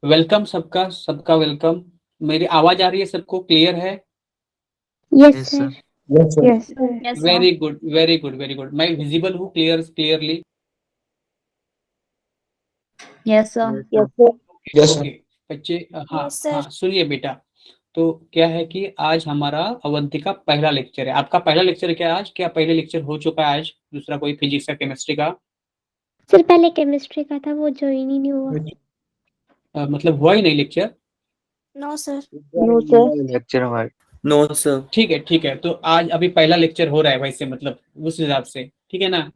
Welcome सबका सबका welcome. मेरी आवाज आ रही है, सबको क्लियर है? Yes, Yes, sir. sir. Yes, sir. Yes, sir. Yes, sir. Very good very good very good. मैं विजिबल हूँ clearly? Yes, sir. Yes, Yes, sir. sir. Yes, okay sir. बच्चे, हाँ Yes, sir. हाँ सुनिए बेटा। तो क्या है कि आज हमारा अवंती का पहला लेक्चर है। आपका पहला लेक्चर है क्या आज? क्या पहले लेक्चर हो चुका है आज दूसरा कोई फिजिक्स या केमिस्ट्री का? सर पहले केमिस्ट्री का था, वो ज्वाइन ही नहीं हुआ। मतलब हुआ ही नहीं lecture? No, sir. No sir. Lecture हमारे। No, sir. ठीक है, तो आज अभी पहला लेक्चर हो रहा है वैसे, मतलब उस हिसाब से ठीक है ना?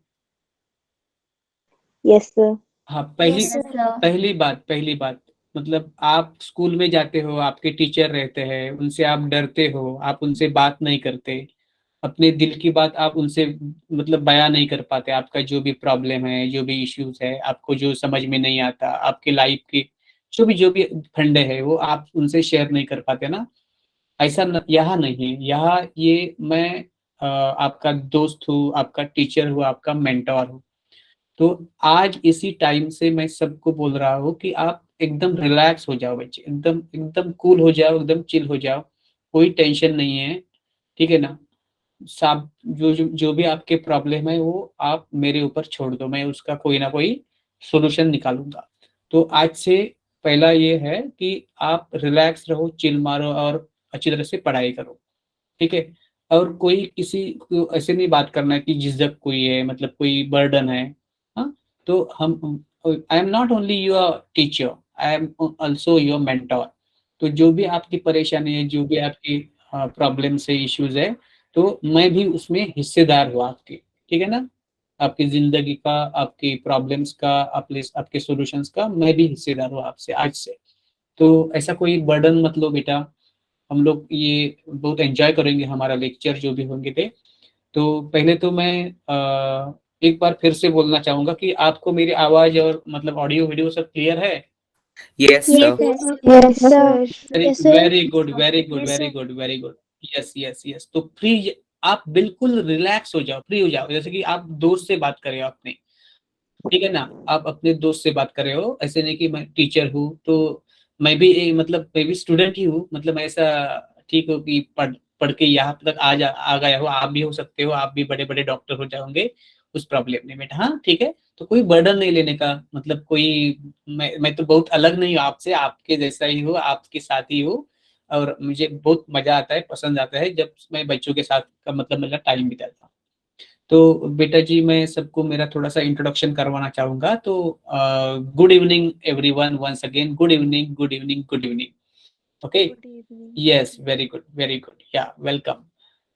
Yes sir. हाँ, Yes, sir. पहली बात, मतलब आप स्कूल में जाते हो, आपके टीचर रहते हैं, उनसे आप डरते हो, आप उनसे बात नहीं करते, अपने दिल की बात आप उनसे मतलब बयां नहीं कर पाते। आपका जो भी प्रॉब्लम है, जो भी इश्यूज है, आपको जो समझ में नहीं आता, आपके लाइफ की जो भी फंडे है, वो आप उनसे शेयर नहीं कर पाते ना। ऐसा यहाँ नहीं है। यहाँ ये मैं आपका दोस्त हूँ, आपका टीचर हूँ, आपका मेंटोर हूँ। तो आज इसी टाइम से मैं सबको बोल रहा हूँ कि आप एकदम रिलैक्स हो जाओ बच्चे, एकदम एकदम कूल हो जाओ, एकदम चिल हो जाओ। कोई टेंशन नहीं है, ठीक है ना? सब जो भी आपके प्रॉब्लम है वो आप मेरे ऊपर छोड़ दो, मैं उसका कोई ना कोई सॉल्यूशन निकालूंगा। तो आज से पहला ये है कि आप रिलैक्स रहो, चिल मारो और अच्छी तरह से पढ़ाई करो, ठीक है? और कोई किसी को ऐसे नहीं बात करना है कि झिझक कोई है, मतलब कोई बर्डन है। हाँ, तो हम आई am not only your teacher, I am also your mentor. तो जो भी आपकी परेशानी है, जो भी आपकी प्रॉब्लम्स है, इश्यूज है, तो मैं भी उसमें हिस्सेदार हूँ आपकी, ठीक है ना? आपकी जिंदगी का, आपकी प्रॉब्लम्स का, आपके सॉल्यूशंस का मैं भी हिस्सेदार हूँ आपसे आज से। तो ऐसा कोई बर्डन मत लो बेटा। हम लोग ये बहुत एंजॉय करेंगे हमारा लेक्चर जो भी होंगे थे। तो पहले तो मैं एक बार फिर से बोलना चाहूंगा कि आपको मेरी आवाज और मतलब ऑडियो वीडियो सब क्लियर है? Yes, yes sir. Sir. Yes, yes sir. Sir. Yes, sir. Very good very good Yes, very sir. Good very good. Yes yes yes, तो फ्री, आप बिल्कुल रिलैक्स हो जाओ, फ्री हो जाओ, जैसे कि आप दोस्त से बात कर रहे हो अपने, ठीक है ना? आप अपने दोस्त से बात कर रहे हो, ऐसे नहीं कि मैं टीचर हूँ तो मैं भी मतलब मैं भी स्टूडेंट ही हूँ, मतलब मैं ऐसा ठीक हो कि पढ़ पढ़ के यहाँ तक आ गया हो। आप भी हो सकते हो, आप भी बड़े बड़े डॉक्टर हो जाओगे उस प्रॉब्लम में, हाँ ठीक है। तो कोई बर्डन नहीं लेने का, मतलब कोई मैं तो बहुत अलग नहीं हूँ आपसे, आपके जैसा ही हूँ, आपके साथ ही हूँ। और मुझे बहुत मजा आता है, पसंद आता है जब मैं बच्चों के साथ का मतलब मेरा टाइम बिताता हूँ। तो बेटा जी, मैं सबको मेरा थोड़ा सा इंट्रोडक्शन करवाना चाहूंगा। तो good evening everyone, once again good evening good evening good evening. Okay, Good evening. Yes very good या welcome.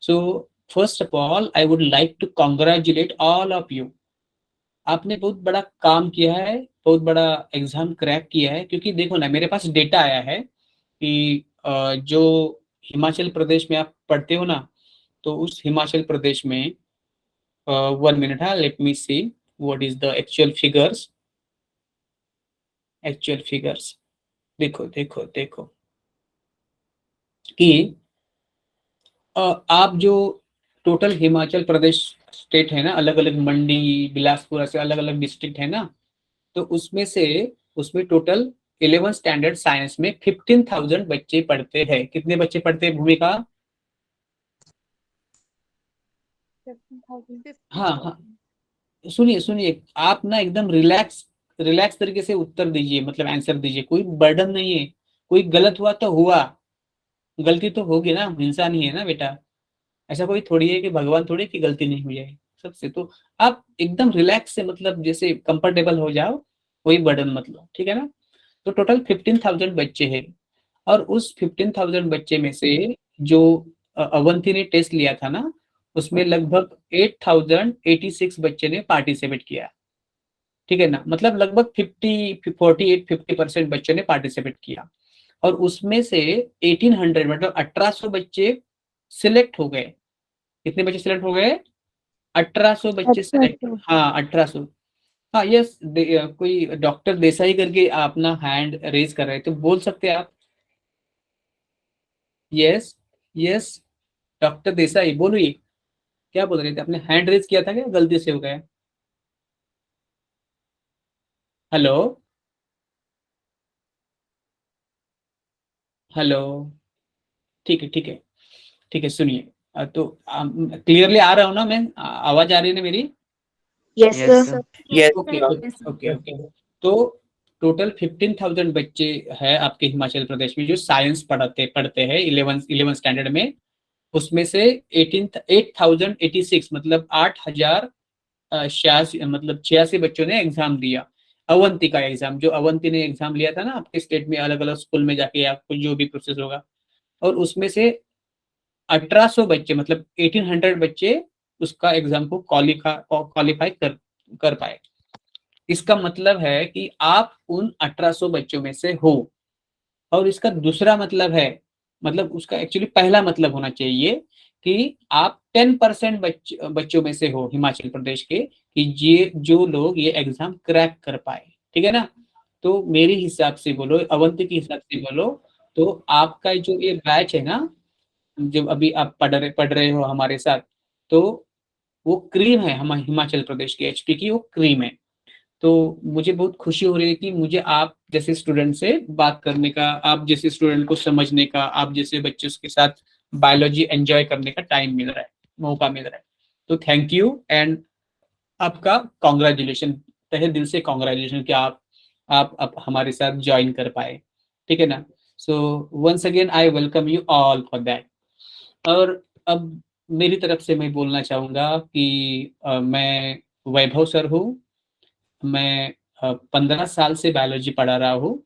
So first of all I would like to congratulate all of you. आपने बहुत बड़ा काम किया है, बहुत बड़ा एग्जाम क्रैक किया है। क्योंकि देखो ना, मेरे पास डेटा आया है कि जो हिमाचल प्रदेश में आप पढ़ते हो ना, तो उस हिमाचल प्रदेश में 1 मिनट, हाँ, let me see what is the actual figures. देखो देखो देखो कि आप जो टोटल हिमाचल प्रदेश स्टेट है ना, अलग अलग मंडी, बिलासपुर, ऐसे अलग अलग डिस्ट्रिक्ट है ना, तो उसमें टोटल 11 स्टैंडर्ड साइंस में 15,000 बच्चे पढ़ते हैं। कितने बच्चे पढ़ते हैं भूमिका? 15,000। हाँ हाँ, 50,000. सुनिए सुनिए, आप ना एकदम रिलैक्स रिलैक्स तरीके से उत्तर दीजिए, मतलब आंसर दीजिए, कोई बर्डन नहीं है। कोई गलत हुआ तो हुआ, गलती तो होगी ना, हम इंसान ही है ना बेटा। ऐसा कोई थोड़ी है कि भगवान थोड़ी कि गलती नहीं हुई है सबसे। तो आप एकदम रिलैक्स से, मतलब जैसे कंफर्टेबल हो जाओ, कोई बर्डन मत लो, ठीक है ना? तो टोटल 15,000 बच्चे हैं। और उस 15,000 बच्चे में से जो अवंती ने टेस्ट लिया था ना, उसमें लगभग 8,086 बच्चे ने पार्टिसिपेट किया, ठीक है ना? मतलब लगभग 50 48 50% बच्चों ने पार्टिसिपेट किया। और उसमें से 1800 मतलब 1800 बच्चे सिलेक्ट हो गए। कितने बच्चे सिलेक्ट हो गए? 1800 बच्चे अच्छा सिलेक्ट। अच्छा। हाँ 1800। हाँ यस, कोई डॉक्टर देसाई करके अपना हैंड रेज कर रहे थे, बोल सकते हैं आप? यस यस, डॉक्टर देसाई बोलिए, क्या बोल रहे थे? आपने हैंड रेज किया था क्या, गलती से हो गया? हेलो? हेलो। ठीक है ठीक है ठीक है, सुनिए। तो क्लियरली आ रहा हूँ ना मैं? आवाज आ रही है ना मेरी? Yes, Yes, sir. sir. Yes. Okay okay okay okay. तो टोटल 15,000 बच्चे हैं आपके हिमाचल प्रदेश में जो साइंस पढ़ते हैं 11 स्टैंडर्ड में। उसमें से 8,086 मतलब 8,000 86 मतलब 86 बच्चों ने एग्जाम दिया। अवंती का एग्जाम, जो अवंती ने एग्जाम लिया था ना आपके स्टेट में अलग अलग स्कूल में जाके, आपको जो भी प्रोसेस होगा। और उसमें से 1800 बच्चे मतलब 1800 बच्चे उसका एग्जाम को क्वालिफाई कर पाए। इसका मतलब है कि आप उन 1800 बच्चों में से हो। और इसका दूसरा मतलब है, मतलब उसका एक्चुअली पहला मतलब होना चाहिए कि आप 10% बच्चों में से हो हिमाचल प्रदेश के, कि ये जो लोग ये एग्जाम क्रैक कर पाए। ठीक है ना? तो मेरे हिसाब से बोलो, अवंती के हिसाब से बोलो, तो आपका जो ये बैच है ना, जब अभी आप पढ़ रहे हो हमारे साथ, तो वो क्रीम है, हम हिमाचल प्रदेश की एचपी की वो क्रीम है। तो मुझे बहुत खुशी हो रही है कि मुझे आप जैसे स्टूडेंट से बात करने का, आप जैसे स्टूडेंट को समझने का, आप जैसे बच्चों के साथ बायोलॉजी एंजॉय करने का टाइम मिल रहा है, मौका मिल रहा है। तो थैंक यू एंड आपका कॉन्ग्रेचुलेशन, तहे दिल से कॉन्ग्रेचुलेशन कि आप हमारे साथ ज्वाइन कर पाए। ठीक है ना? So once again I welcome you all for that. और अब मेरी तरफ से मैं बोलना चाहूंगा कि मैं वैभव सर हूँ। मैं 15 साल से बायोलॉजी पढ़ा रहा हूँ।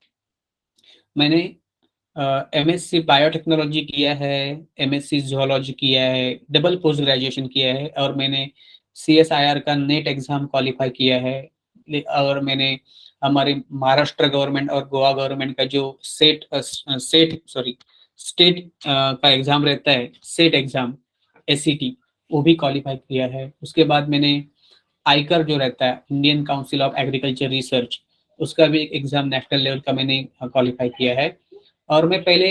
मैंने एमएससी बायोटेक्नोलॉजी किया है, एमएससी जूलॉजी किया है, डबल पोस्ट ग्रेजुएशन किया है, और मैंने सीएसआईआर का नेट एग्जाम क्वालिफाई किया है। और मैंने हमारे महाराष्ट्र गवर्नमेंट और गोवा गवर्नमेंट का जो स्टेट का एग्जाम रहता है, सेट एग्जाम, एससीटी, वो भी क्वालिफाई किया है। उसके बाद मैंने आईकर जो रहता है, Indian council of agriculture research, उसका भी एक एग्जाम नेशनल लेवल का मैंने क्वालिफाई किया है। और मैं पहले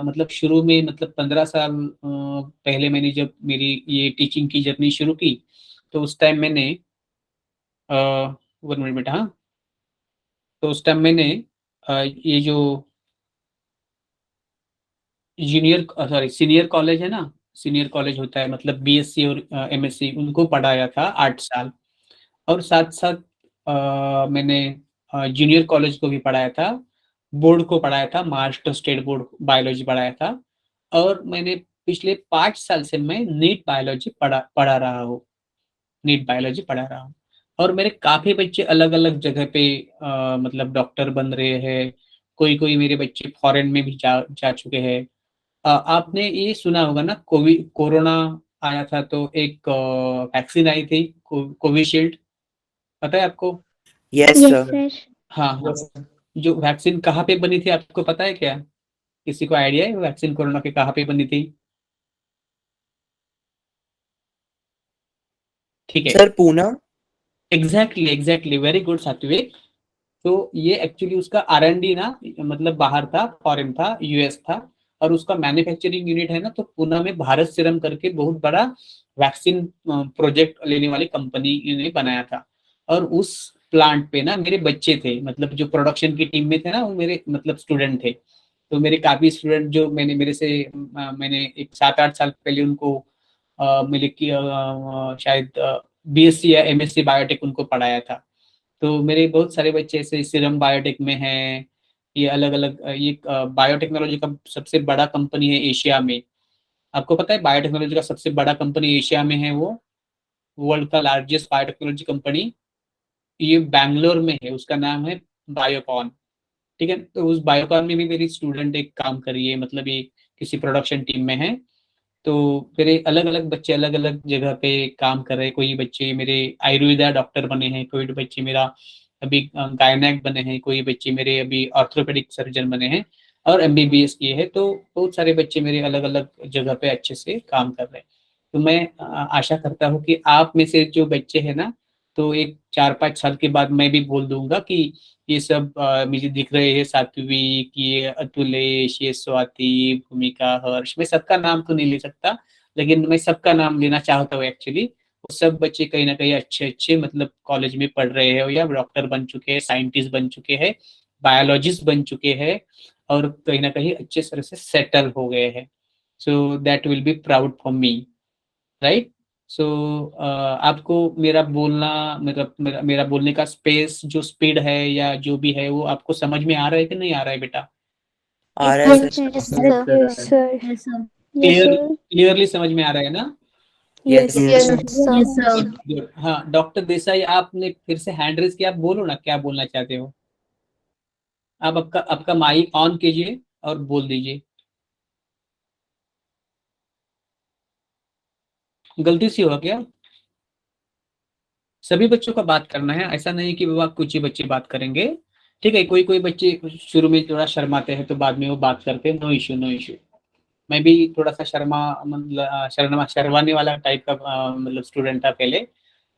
मतलब शुरू में मतलब 15 साल पहले मैंने जब मेरी ये टीचिंग की जर्नी शुरू की, तो उस टाइम मैंने 1 मिनट बेटा, हाँ। तो उस टाइम मैंने ये जो सीनियर कॉलेज है ना, सीनियर कॉलेज होता है मतलब बीएससी और एमएससी, उनको पढ़ाया था 8 साल। और साथ साथ मैंने जूनियर कॉलेज को भी पढ़ाया था, बोर्ड को पढ़ाया था, महाराष्ट्र स्टेट बोर्ड बायोलॉजी पढ़ाया था। और मैंने पिछले 5 साल से मैं नीट बायोलॉजी पढ़ा रहा हूँ, नीट बायोलॉजी पढ़ा रहा हूँ। और मेरे काफी बच्चे अलग अलग जगह पे मतलब डॉक्टर बन रहे हैं। कोई कोई मेरे बच्चे फॉरेन में भी जा चुके हैं। आपने ये सुना होगा ना, कोरोना आया था तो एक वैक्सीन आई थी, कोविशील्ड, पता है आपको? Yes, Yes, sir. sir. हाँ हाँ। जो वैक्सीन कहाँ पे बनी थी आपको पता है क्या? किसी को आइडिया है वैक्सीन कोरोना के कहाँ पे बनी थी? ठीक है। Sir, Pune. Exactly exactly, very good सात्विक। तो ये एक्चुअली उसका R&D ना, मतलब बाहर था, फॉरेन था, यूएस था। और उसका मैन्युफैक्चरिंग यूनिट है ना, तो पुणे में भारत सीरम करके बहुत बड़ा वैक्सीन प्रोजेक्ट लेने वाली कंपनी ने बनाया था। और उस प्लांट पे ना मेरे बच्चे थे, मतलब जो प्रोडक्शन की टीम में थे ना, वो मेरे मतलब स्टूडेंट थे। तो मेरे काफी स्टूडेंट जो मैंने एक 7-8 साल पहले उनको मिले कि शायद बीएससी या एमएससी बायोटेक उनको पढ़ाया था। तो मेरे बहुत सारे बच्चे ऐसे सीरम बायोटेक में हैं। ये अलग अलग ये बायोटेक्नोलॉजी का सबसे बड़ा कंपनी है एशिया में। आपको पता है बायोटेक्नोलॉजी का सबसे बड़ा कंपनी एशिया में है वो, वर्ल्ड का लार्जेस्ट बायोटेक्नोलॉजी कंपनी, ये बैंगलोर में है, उसका नाम है बायोकॉन। ठीक है, तो उस बायोकॉन में भी मेरी स्टूडेंट एक काम कर रही है, मतलब ये किसी प्रोडक्शन टीम में है। तो मेरे अलग अलग बच्चे अलग अलग जगह पे काम कर रहे हैं। कोई बच्चे मेरे आयुर्वेदा डॉक्टर बने हैं, कोई बच्चे मेरा अभी गायनेक बने हैं, कोई बच्चे मेरे अभी ऑर्थोपेडिक सर्जन बने हैं, और एमबीबीएस किए हैं। तो बहुत सारे बच्चे मेरे अलग अलग जगह पे अच्छे से काम कर रहे हैं। तो मैं आशा करता हूँ कि आप में से जो बच्चे हैं ना, तो एक 4-5 साल के बाद मैं भी बोल दूंगा कि ये सब मुझे दिख रहे हैं, सात्विक, ये अतुलेश, ये स्वाति, भूमिका, हर्ष, मैं सबका नाम तो नहीं ले सकता, लेकिन मैं सबका नाम लेना चाहता हूँ एक्चुअली। वो सब बच्चे कहीं ना कहीं अच्छे अच्छे मतलब कॉलेज में पढ़ रहे हैं, या डॉक्टर बन चुके हैं, साइंटिस्ट बन चुके हैं, बायोलॉजिस्ट बन चुके हैं। और कहीं ना कहीं अच्छे तरह से सेटल हो गए हैं। So that will be proud for me, right. सो आपको मेरा बोलना, मेरा बोलने का स्पेस, जो स्पीड है या जो भी है, वो आपको समझ में आ रहा है कि नहीं आ रहा है बेटा? आ रहा है Yes, sir. Yes, sir. sir. Yes, sir. Yes, sir. Yes, clear sir. Clearly समझ में आ रहा है ना? Yes, Yes. sir. Yes, sir. Good. हाँ डॉक्टर देसाई, आपने फिर से हैंड रेज किया, आप बोलो ना क्या बोलना चाहते हो। आप आपका आपका माइक ऑन कीजिए और बोल दीजिए। गलती से हुआ क्या? सभी बच्चों का बात करना है, ऐसा नहीं कि बाबा कुछ ही बच्चे बात करेंगे। ठीक है, कोई कोई बच्चे शुरू में थोड़ा शर्माते हैं तो बाद में वो बात करते हैं, नो इश्यू नो इश्यू। मैं भी थोड़ा सा मतलब शर्माने वाला टाइप का मतलब स्टूडेंट था पहले।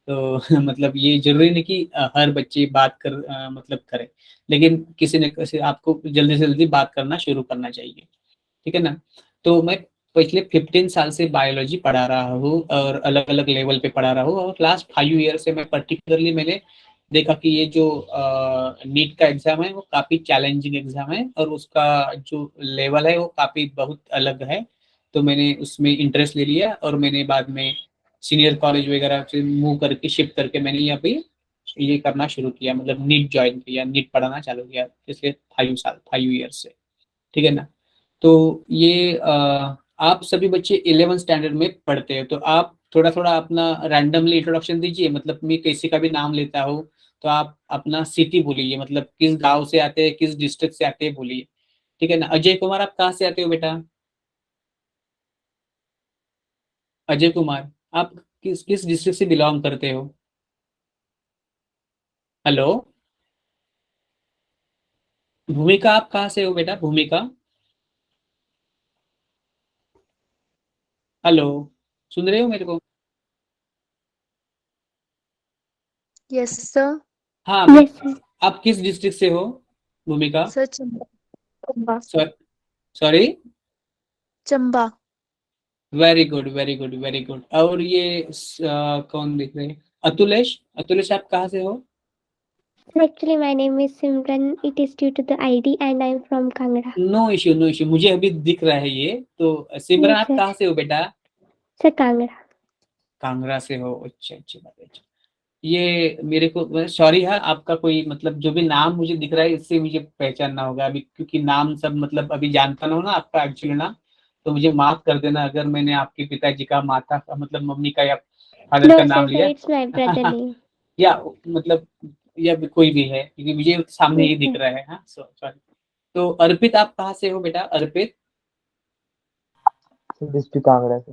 तो मतलब ये जरूरी नहीं कि हर बच्चे बात मतलब करे, लेकिन किसी ने किसी आपको जल्दी से जल्दी बात करना शुरू करना चाहिए, ठीक है ना। तो मैं पिछले 15 साल से बायोलॉजी पढ़ा रहा हूँ और अलग अलग लेवल पे पढ़ा रहा हूँ, और लास्ट 5 ईयर से मैं पर्टिकुलरली मैंने देखा कि ये जो नीट का एग्जाम है वो काफी चैलेंजिंग एग्जाम है, और उसका जो लेवल है वो काफी बहुत अलग है। तो मैंने उसमें इंटरेस्ट ले लिया, और मैंने बाद में सीनियर कॉलेज वगैरह से मूव करके शिफ्ट करके मैंने यहाँ पे ये करना शुरू किया, मतलब नीट ज्वाइन किया, नीट पढ़ाना चालू किया पिछले 5 साल 5 ईयर से, ठीक है ना। तो ये आप सभी बच्चे 11 स्टैंडर्ड में पढ़ते हो, तो आप थोड़ा थोड़ा अपना रैंडमली इंट्रोडक्शन दीजिए। मतलब मैं किसी का भी नाम लेता हूँ तो आप अपना सिटी बोलिए, मतलब किस गांव से आते हैं, किस डिस्ट्रिक्ट से आते हैं बोलिए, ठीक है ना। अजय कुमार, आप कहाँ से आते हो बेटा? अजय कुमार, आप किस किस डिस्ट्रिक्ट से बिलोंग करते हो? हेलो, भूमिका, आप कहाँ से हो बेटा? भूमिका, हेलो, सुन रहे हो मेरे को? Yes, sir. हाँ, Yes, sir. आप किस डिस्ट्रिक्ट से हो भूमिका? Sir, Chamba. Chamba. Sorry. Chamba. Very good very good very good. और ये कौन दिख रहे हैं? अतुलेश, अतुलेश आप कहाँ से हो? Actually, my name is Simran. It is due to the ID, and I'm from Kangra. No issue no issue, मुझे अभी दिख रहा है ये तो। सिमरन, Yes, आप sir. कहाँ से हो बेटा? Sir, Kangra. कांगड़ा से हो, अच्छा अच्छी बात है। अच्छा, ये मेरे को सॉरी है, आपका कोई मतलब जो भी नाम मुझे दिख रहा है इससे मुझे पहचानना होगा अभी, क्योंकि नाम सब मतलब अभी जानता ना हो ना आपका एक्चुअली नाम। तो मुझे माफ कर देना अगर मैंने आपके पिताजी का, माता का, मतलब मम्मी का या फादर का No, नाम sir, sir. लिया। It's my brother name. या मतलब या भी कोई भी है, क्योंकि मुझे सामने Yes, ही दिख sir. रहा है। हाँ सॉरी। तो अर्पित, आप कहाँ से हो बेटा? अर्पित, डिस्ट्रिक्ट कांगड़ा से।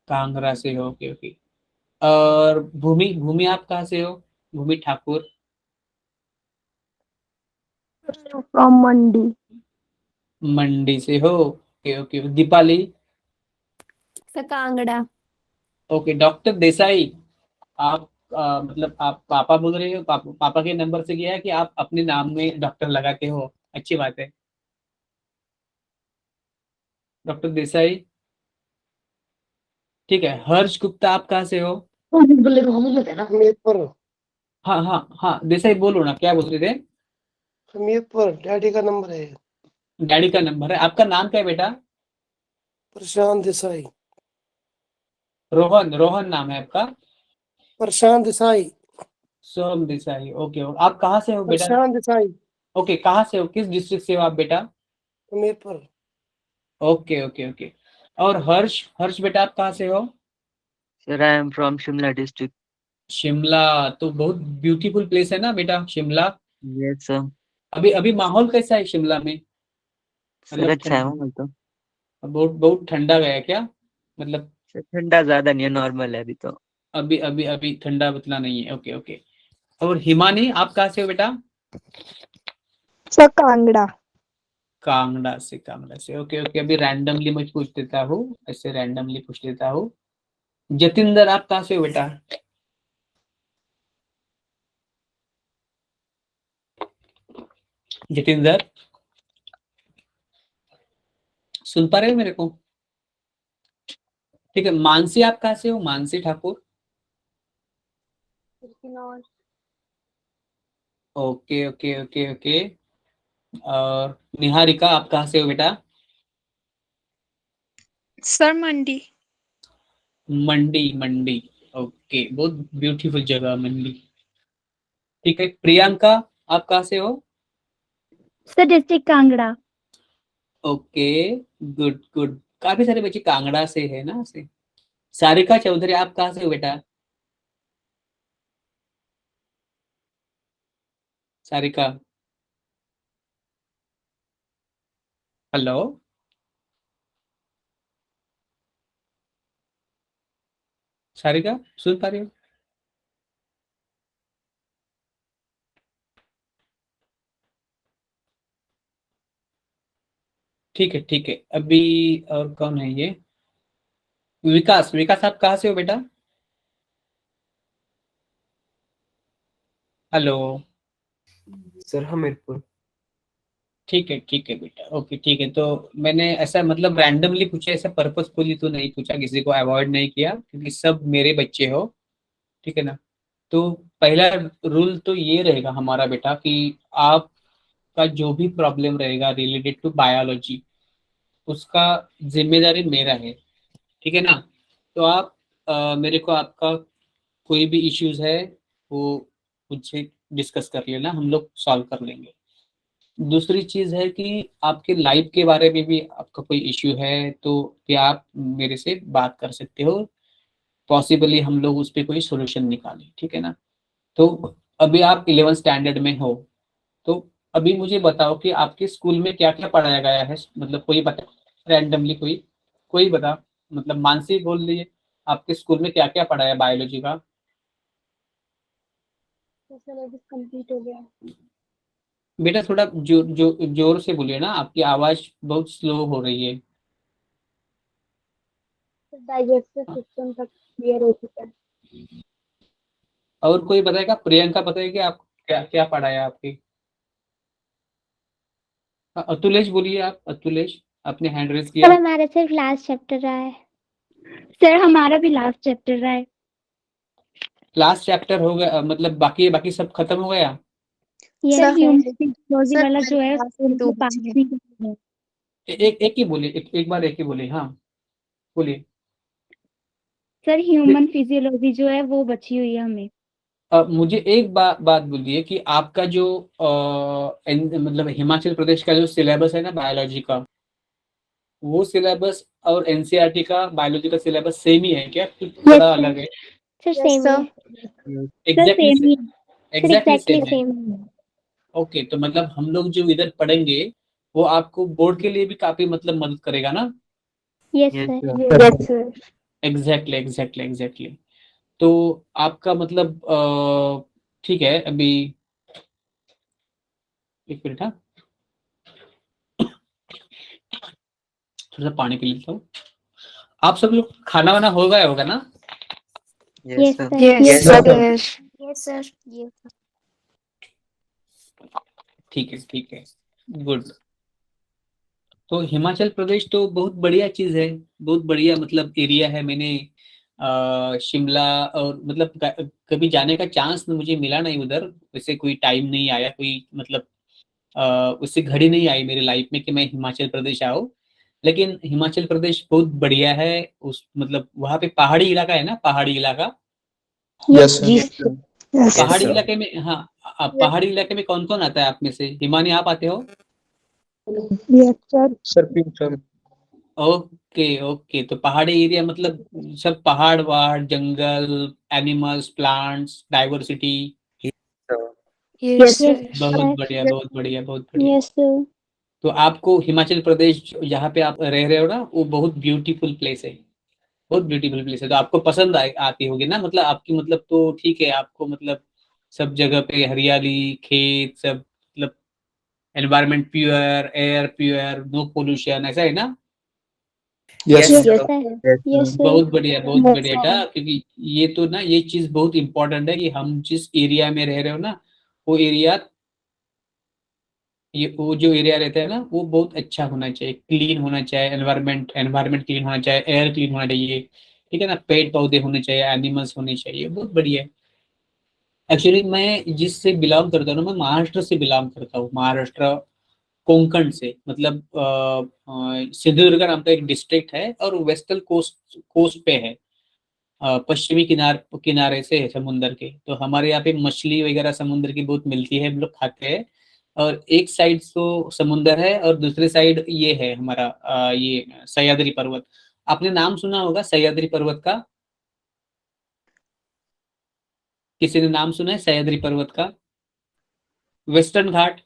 कांगड़ा से हो, ओके ओके। और भूमि, भूमि आप कहाँ से हो? भूमि ठाकुर, From Mandi. मंडी से हो, okay okay. Deepali, Sir, Kangra. Okay. Doctor Desai, आप मतलब आप पापा बोल रहे हो, पापा के नंबर से किया है कि आप अपने नाम में डॉक्टर लगाते हो? अच्छी बात है। डॉक्टर देसाई, ठीक है। हर्ष गुप्ता, आप कहाँ से हो? हमीरपुर। हाँ हाँ हाँ, देसाई बोलो ना, क्या बोल रहे थे? हमीरपुर डैडी का नंबर है। डैडी का नंबर है। आपका नाम क्या है बेटा? प्रशांत देसाई। रोहन, रोहन नाम है आपका? प्रशांत देसाई। सोहम देसाई, ओके। आप कहाँ से हो बेटा? प्रशांत देसाई। ओके, कहाँ से हो, किस डिस्ट्रिक्ट से हो आप बेटा? हमीरपुर। Okay okay okay. और हर्ष, हर्ष बेटा आप कहाँ से हो? Sir, I am from Shimla district. Shimla, तो बहुत ब्यूटीफुल प्लेस है ना बेटा शिमला। Yes, sir. अभी अभी माहौल कैसा है शिमला में? सर मतलब अच्छा है वो तो। बहुत बहुत ठंडा गया क्या? मतलब सर ठंडा ज्यादा नहीं है, नॉर्मल है अभी तो। अभी अभी अभी ठंडा उतना नहीं है, ओके ओके। और हिमानी, आप कहाँ से हो बेटा? Sir, Kangra. कांगड़ा से, कांगड़ा से, ओके ओके। अभी रैंडमली मैं पूछ देता हूँ, ऐसे रैंडमली पूछ देता हूँ। जतिंदर, आप कहाँ से हो बेटा? जतिंदर, सुन पा रहे हो मेरे को? ठीक है। मानसी, आप कहाँ से हो? Mansi Thakur, okay okay okay okay. और निहारिका, आप कहाँ से हो बेटा? सर मंडी। मंडी, मंडी। ओके, बहुत ब्यूटीफुल जगह मंडी। ठीक है, प्रियंका, आप कहाँ से हो? Sir district Kangra. Okay, good good. काफी सारे बच्चे कांगड़ा से है ना से। सारिका चौधरी, आप कहाँ से हो बेटा? सारिका, हेलो। सारिका, सुन पा रही हो? ठीक है, ठीक है। अभी और कौन है ये? विकास, विकास आप कहाँ से हो बेटा? हेलो। सर हमीरपुर। ठीक है बेटा, ओके ठीक है। तो मैंने ऐसा मतलब रैंडमली पूछा, ऐसा पर्पसफुली तो नहीं पूछा, किसी को अवॉइड नहीं किया, क्योंकि सब मेरे बच्चे हो। ठीक है ना? तो पहला रूल तो ये रहेगा हमारा बेटा कि आपका जो भी प्रॉब्लम रहेगा रिलेटेड टू बायोलॉजी, उसका जिम्मेदारी मेरा है। ठीक है ना? तो आप मेरे को आपका कोई भी इश्यूज है वो मुझसे डिस्कस कर लेना, हम लोग सॉल्व कर लेंगे। दूसरी चीज है कि आपके लाइफ के बारे में भी आपका कोई इश्यू है तो क्या आप मेरे से बात कर सकते हो, पॉसिबली हम लोग उस पर कोई सोल्यूशन निकालें। ठीक है ना? तो अभी आप 11 स्टैंडर्ड में हो, तो अभी मुझे बताओ कि आपके स्कूल में क्या क्या पढ़ाया गया है, मतलब कोई बता, रैंडमली कोई कोई बता, मतलब मानसी बोल दीजिए, आपके स्कूल में क्या क्या पढ़ाया बायोलॉजी का? सिलेबस कंप्लीट हो गया। बेटा थोड़ा जोर से बोलिए ना, आपकी आवाज बहुत स्लो हो रही है। डाइजेस्टिव सिस्टम तक क्लियर हो चुका है। और कोई बताएगा? प्रियंका बताएगी आप क्या क्या पढ़ाया आपकी? हाँ, अतुलेश बोलिए, आप अतुलेश, आपने हैंड रेज सर किया। हमारा सिर्फ लास्ट चैप्टर रहा है। सर हमारा भी लास्ट चैप्टर रहा है। लास्ट चैप्टर हो गया, मतलब बाकी बाकी सब खत्म हो गया? Yes sir sir. Human physiology वाला जो है सर वो पास नहीं किया है। एक एक ही बोलिए, एक बार एक ही बोलिए, हाँ बोलिए। सर ह्यूमन फिजियोलॉजी जो है वो बची हुई है हमें। मुझे एक बात बोलिए कि आपका जो मतलब हिमाचल प्रदेश का जो सिलेबस है ना बायोलॉजी का, वो सिलेबस और एनसीईआरटी का बायोलॉजी का सिलेबस सेम ही है क्या, कुछ यस थोड़ा सर। अलग है? सर सेम ही है। सर एग्जैक्टली, सेम ही सर एग्जैक्टली एग्जैक्टली सेम है। सेम। ओके, तो मतलब हम लोग जो इधर पढ़ेंगे वो आपको बोर्ड के लिए भी काफी मतलब मदद करेगा ना? Yes Yes, sir. sir. Yes sir. Exactly exactly exactly. तो आपका मतलब ठीक है। अभी एक मिनट, हाँ, थोड़ा सा पानी पी लेता हूँ। आप सब लोग खाना वाना हो गया होगा ना? Yes, yes sir. Sir. Yes, sir. Yes sir. ठीक है, ठीक है, गुड। तो हिमाचल प्रदेश तो बहुत बढ़िया चीज है, बहुत बढ़िया मतलब एरिया है। मैंने शिमला और मतलब कभी जाने का चांस मुझे मिला नहीं उधर, वैसे कोई टाइम नहीं आया, कोई मतलब उससे घड़ी नहीं आई मेरी लाइफ में कि मैं हिमाचल प्रदेश आऊँ। लेकिन हिमाचल प्रदेश बहुत बढ़िया है। उस मतलब वहाँ पे पहाड़ी इलाका है ना, पहाड़ी इलाका। यस जी Yes, सर। sir. Yes, पहाड़ी sir. इलाके में, हाँ, पहाड़ी इलाके में कौन कौन आता है आप में से? हिमानी, आप आते हो? Yes sir. Sir, please, sir. Okay okay, तो पहाड़ी एरिया मतलब सब पहाड़ वहाड़, जंगल, animals, plants, diversity. Yes, sir. Yes sir. बहुत बढ़िया, बहुत बढ़िया, बहुत बढ़िया। Yes sir. तो आपको हिमाचल प्रदेश जहाँ पे आप रह रहे हो ना, वो बहुत ब्यूटीफुल प्लेस है, बहुत ब्यूटीफुल प्लेस है। तो आपको पसंद आती होगी ना, मतलब आपकी मतलब तो ठीक है, आपको मतलब सब जगह पे हरियाली, खेत, सब मतलब environment pure, air pure, no pollution, ऐसा है ना? Yes, yes sir. Sir. Yes, yes sir. Sir. बहुत बढ़िया, बहुत बढ़िया बेटा, क्योंकि ये तो ना, ये चीज बहुत इंपॉर्टेंट है कि हम जिस एरिया में रह रहे हो ना, वो एरिया, ये वो जो एरिया रहता है ना, वो बहुत अच्छा होना चाहिए, क्लीन होना चाहिए, एनवायरनमेंट एनवायरनमेंट क्लीन होना चाहिए, एयर क्लीन होना चाहिए। ठीक है ना? पेड़ पौधे होने चाहिए, एनिमल्स होने चाहिए, बहुत बढ़िया। एक्चुअली मैं जिससे बिलोंग करता हूँ ना, मैं महाराष्ट्र से बिलोंग करता हूँ, महाराष्ट्र। कोंकण से, मतलब सिंधुदुर्ग नाम का एक डिस्ट्रिक्ट है और वेस्टर्न कोस्ट कोस्ट पे है, पश्चिमी किनारे से है समुंदर के। तो हमारे यहाँ पे मछली वगैरह समुद्र की बहुत मिलती है, हम लोग खाते हैं। और एक साइड तो समुंदर है और दूसरे साइड ये है हमारा ये सह्याद्री पर्वत। आपने नाम सुना होगा सह्याद्री पर्वत का? किसी ने नाम सुना है सह्याद्री पर्वत का? Western Ghat.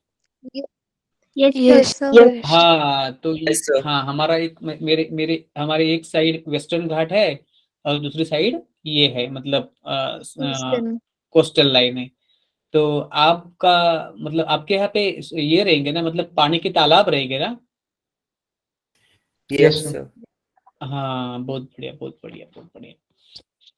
Yes Yes, sir. sir. हाँ तो ये, Yes, sir. हाँ हमारा एक मेरे मेरे हमारे एक साइड वेस्टर्न घाट है और दूसरी साइड ये है, मतलब Eastern. कोस्टल लाइन है। तो आपका मतलब आपके यहाँ पे ये रहेंगे ना, मतलब पानी के तालाब रहेंगे ना? Yes, sir. हाँ बहुत बढ़िया, बहुत बढ़िया, बहुत बढ़िया।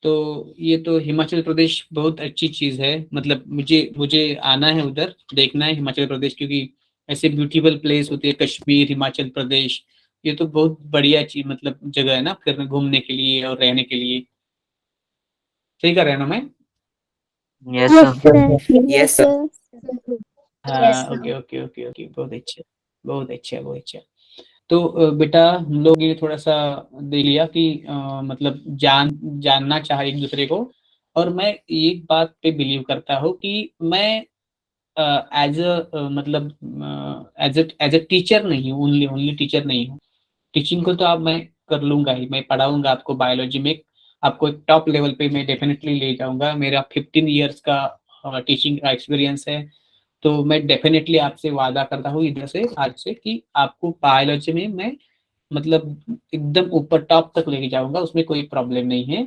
तो ये तो हिमाचल प्रदेश बहुत अच्छी चीज है, मतलब मुझे मुझे आना है उधर, देखना है हिमाचल प्रदेश, क्योंकि ऐसे ब्यूटीफुल प्लेस होती है कश्मीर, हिमाचल प्रदेश, ये तो बहुत बढ़िया चीज, मतलब जगह है ना फिर घूमने के लिए और रहने के लिए। सही कर रहे हैं ना मैं? Yes, Yes, sir. sir. Yes, sir. हाँ ओके ओके ओके ओके, बहुत अच्छा, बहुत अच्छा, बहुत अच्छा। तो बेटा हम लोग ये थोड़ा सा देख लिया कि मतलब जानना चाहे एक दूसरे को। और मैं एक बात पे बिलीव करता हूँ कि मैं एज अ मतलब एज अ टीचर नहीं हूँ, ओनली ओनली टीचर नहीं हूँ। टीचिंग को तो अब मैं कर लूंगा ही, मैं पढ़ाऊंगा आपको बायोलॉजी में, आपको एक टॉप लेवल पे मैं डेफिनेटली ले जाऊंगा। मेरा 15 इयर्स का टीचिंग का एक्सपीरियंस है। तो मैं डेफिनेटली आपसे वादा करता हूँ इधर से आज से कि आपको बायोलॉजी में मैं मतलब एकदम ऊपर टॉप तक लेके जाऊंगा, उसमें कोई प्रॉब्लम नहीं है।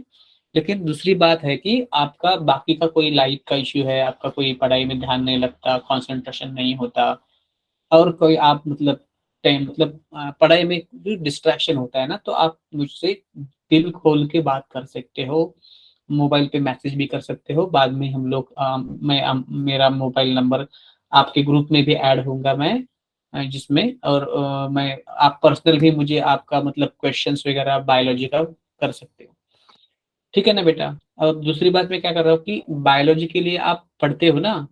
लेकिन दूसरी बात है कि आपका बाकी का कोई लाइफ का इश्यू है, आपका कोई पढ़ाई में ध्यान नहीं लगता, कंसंट्रेशन नहीं होता, और कोई आप मतलब टाइम मतलब पढ़ाई में जो डिस्ट्रैक्शन होता है ना, तो आप मुझसे दिल खोल के बात कर सकते हो। मोबाइल पे मैसेज भी कर सकते हो, बाद में हम लोग मेरा मोबाइल नंबर आपके ग्रुप में भी ऐड होऊंगा मैं, जिसमें और मैं आप पर्सनल भी मुझे आपका मतलब क्वेश्चंस वगैरह बायोलॉजी का कर सकते हो। ठीक है ना बेटा? और दूसरी बात मैं क्या कर रहा हूँ कि बायोलॉजी के लिए आप पढ़ते हो ना,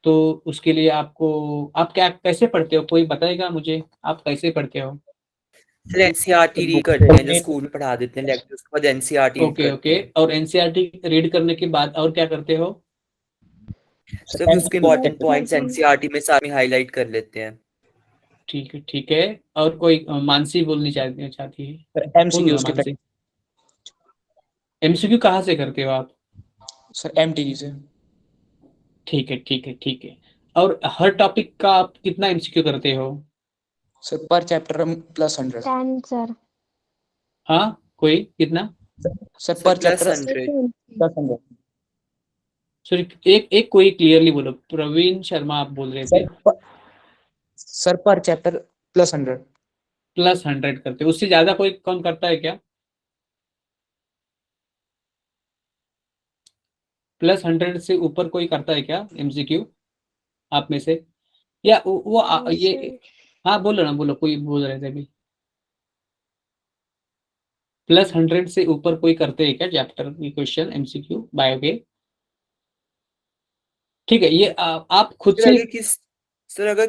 तो उसके लिए आपको आप क्या कैसे पढ़ते हो, कोई बताएगा मुझे आप कैसे पढ़ते हो? सर एनसीईआरटी रीड करते हैं, जो स्कूल में पढ़ा देते हैं लेक्चर, उसके बाद एनसीईआरटी रीड ओके करते ओके, हैं। और एनसीईआरटी रीड करने के बाद और क्या करते हो? सर उसके इम्पोर्टेंट पॉइंट्स एनसीईआरटी में सारे हाईलाइट कर लेते हैं। ठीक है ठीक है। और कोई मानसी बोलनी चाहती है? सर बोलो ना एमसीक्यूज की मानसी। प्रैक्टिस। एमसीक्यू कहाँ से करते हो आप? सर एमटीजी से। ठीक है ठीक है ठीक है। और हर टॉपिक का आप कितना एमसीक्यू करते हो? सर पर चैप्टर +100। 10, sir. हाँ, कोई कितना? सर सर पर प्लस चैप्टर 100। +100। सॉरी, एक कोई क्लियरली बोलो। प्रवीण शर्मा आप बोल रहे थे। सर पर चैप्टर +100। +100 करते हो, उससे ज्यादा कोई कम करता है क्या? +100 से ऊपर कोई करता है क्या एमसीक्यू आप में से? या No, ये, sir. हाँ बोलो ना, बोलो, कोई बोल रहे थे अभी। +100 से ऊपर कोई करते हैं क्या चैप्टर की क्वेश्चन एमसीक्यू बायो के? ठीक है, ये आप खुद सर से। अगर किस सर अगर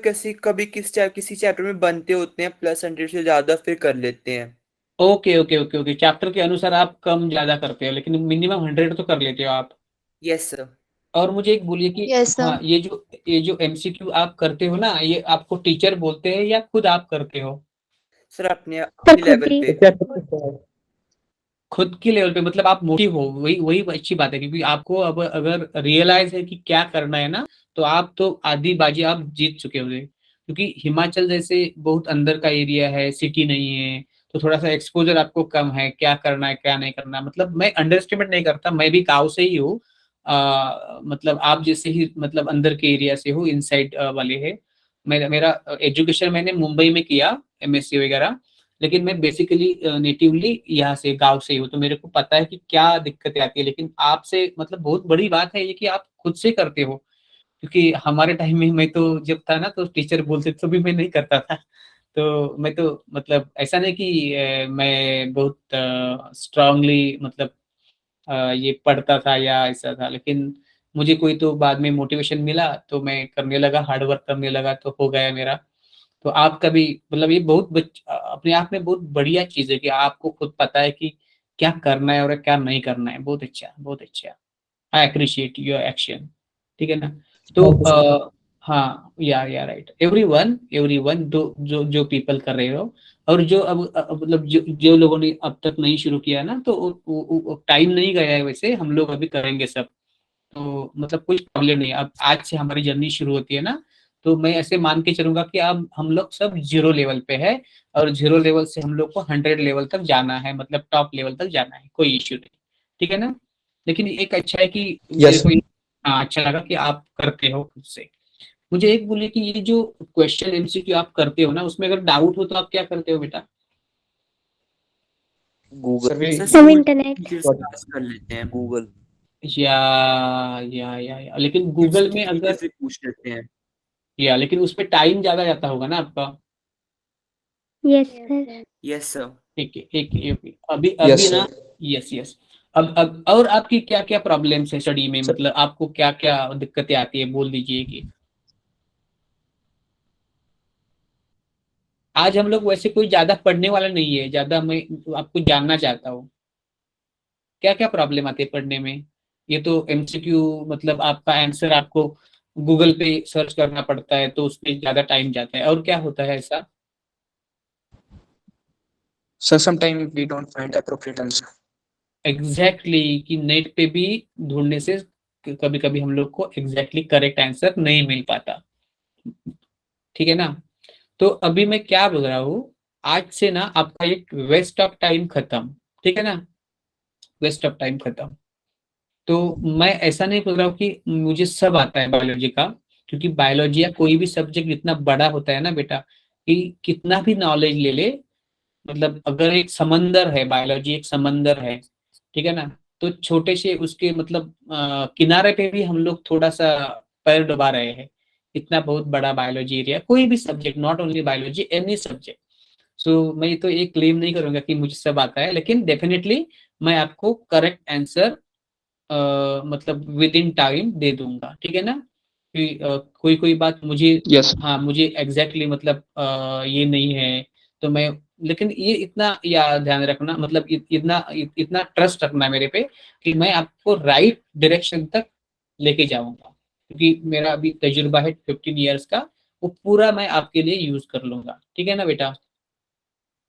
किसी चैप्टर में बनते होते हैं +100 से ज्यादा, फिर कर लेते हैं। Okay okay okay okay, chapter के अनुसार आप कम ज्यादा करते हो, लेकिन मिनिमम 100 तो कर लेते हो आप। Yes sir. और मुझे एक बोलिए कि Yes, sir. हाँ, ये जो एमसीक्यू आप करते हो ना, ये आपको टीचर बोलते हैं या खुद आप करते हो? सर अपने Sir, अपने लेवल Khudri. पे। खुद के लेवल पे, मतलब आप मोटिव हो, वही वही अच्छी बात है, क्योंकि आपको अब अगर रियलाइज है कि क्या करना है ना, तो आप तो आधी बाजी आप जीत चुके होंगे, क्योंकि हिमाचल जैसे बहुत अंदर का एरिया है, सिटी नहीं है, तो थोड़ा सा एक्सपोजर आपको कम है, क्या करना है क्या नहीं करना। मतलब मैं अंडर एस्टिमेट नहीं करता, मैं भी गाँव से ही हूँ, मतलब आप जैसे ही मतलब अंदर के एरिया से हो, इनसाइड वाले है। मेरा मेरा एजुकेशन मैंने मुंबई में किया, एमएससी वगैरह, लेकिन मैं बेसिकली नेटिवली यहाँ से गांव से ही हूँ, तो मेरे को पता है कि क्या दिक्कतें आती है। लेकिन आपसे मतलब बहुत बड़ी बात है ये कि आप खुद से करते हो, क्योंकि हमारे टाइम में मैं तो जब था ना, तो टीचर बोलते तो भी मैं नहीं करता था। तो मैं तो मतलब ऐसा नहीं कि मैं बहुत स्ट्रांगली मतलब ये पढ़ता था या ऐसा था, लेकिन मुझे कोई तो बाद में मोटिवेशन मिला, तो मैं करने लगा, हार्ड वर्क करने लगा, तो हो गया मेरा। तो आप कभी मतलब ये अपने आप में बहुत बढ़िया चीज है कि आपको खुद पता है कि क्या करना है और क्या नहीं करना है। बहुत अच्छा, बहुत अच्छा। I appreciate your action. ठीक है ना। तो Thank you, sir. हाँ, या राइट, एवरीवन जो जो पीपल कर रहे हो, और जो मतलब जो लोगों ने अब तक नहीं शुरू किया ना, तो टाइम नहीं गया है, वैसे हम लोग अभी करेंगे सब। तो मतलब कुछ प्रॉब्लम नहीं है। अब आज से हमारी जर्नी शुरू होती है ना, तो मैं ऐसे मान के चलूंगा कि अब हम लोग सब 0 लेवल पे है, और 0 लेवल से हम लोग को 100 लेवल तक जाना है, मतलब टॉप लेवल तक जाना है, कोई इश्यू नहीं। ठीक है ना। लेकिन एक अच्छा है कि मेरे Yes. को हाँ अच्छा लगा कि आप करते हो खुद से। मुझे एक बोलिए कि ये जो क्वेश्चन एमसीक्यू आप करते हो ना, उसमें अगर डाउट हो तो आप क्या करते हो बेटा? Google. Sir, we sir From school internet. Teacher से बात कर लेते हैं, गूगल लेकिन गूगल में टीचर अगर से पूछ लेते हैं। लेकिन उसमें टाइम ज्यादा जाता होगा ना आपका। Yes, sir. Yes sir. एक अभी Yes, अभी sir. ना। यस। अब और आपकी क्या क्या प्रॉब्लम्स है स्टडी में, Sir, मतलब आपको क्या क्या दिक्कतें आती है, बोल दीजिए कि आज हम लोग वैसे कोई ज्यादा पढ़ने वाला नहीं है, ज्यादा मैं आपको जानना चाहता हूँ क्या क्या प्रॉब्लम आती है पढ़ने में। ये तो एमसीक्यू मतलब आपका आंसर आपको गूगल पे सर्च करना पड़ता है, तो उसमें ज्यादा टाइम जाता है, और क्या होता है ऐसा? sir, sometimes we don't find appropriate answer. कि नेट पे भी ढूंढने से कभी कभी हम लोग को करेक्ट आंसर नहीं मिल पाता। ठीक है ना। तो अभी मैं क्या बोल रहा हूँ, आज से ना आपका एक वेस्ट ऑफ टाइम खत्म। ठीक है ना। वेस्ट ऑफ टाइम खत्म। तो मैं ऐसा नहीं बोल रहा हूँ कि मुझे सब आता है बायोलॉजी का, क्योंकि बायोलॉजी या कोई भी सब्जेक्ट इतना बड़ा होता है ना बेटा, कि कितना भी नॉलेज ले ले, मतलब अगर एक समंदर है, बायोलॉजी एक समंदर है, ठीक है ना, तो छोटे से उसके मतलब किनारे पे भी हम लोग थोड़ा सा पैर डुबा रहे हैं। इतना बहुत बड़ा बायोलॉजी एरिया, कोई भी subject, not only biology, any subject. So मैं तो एक क्लेम नहीं करूंगा कि मुझे सब आता है, लेकिन डेफिनेटली मैं आपको करेक्ट आंसर मतलब विद इन टाइम दे दूंगा। ठीक है ना। कि कोई कोई बात मुझे, Yes. हाँ मुझे मतलब ये नहीं है, तो मैं, लेकिन ये इतना या ध्यान रखना, मतलब इतना ट्रस्ट रखना मेरे पे कि मैं आपको राइट डायरेक्शन तक लेके जाऊंगा, क्योंकि मेरा अभी तजुर्बा है 15 ईयर्स का, वो पूरा मैं आपके लिए यूज कर लूंगा। ठीक है ना बेटा।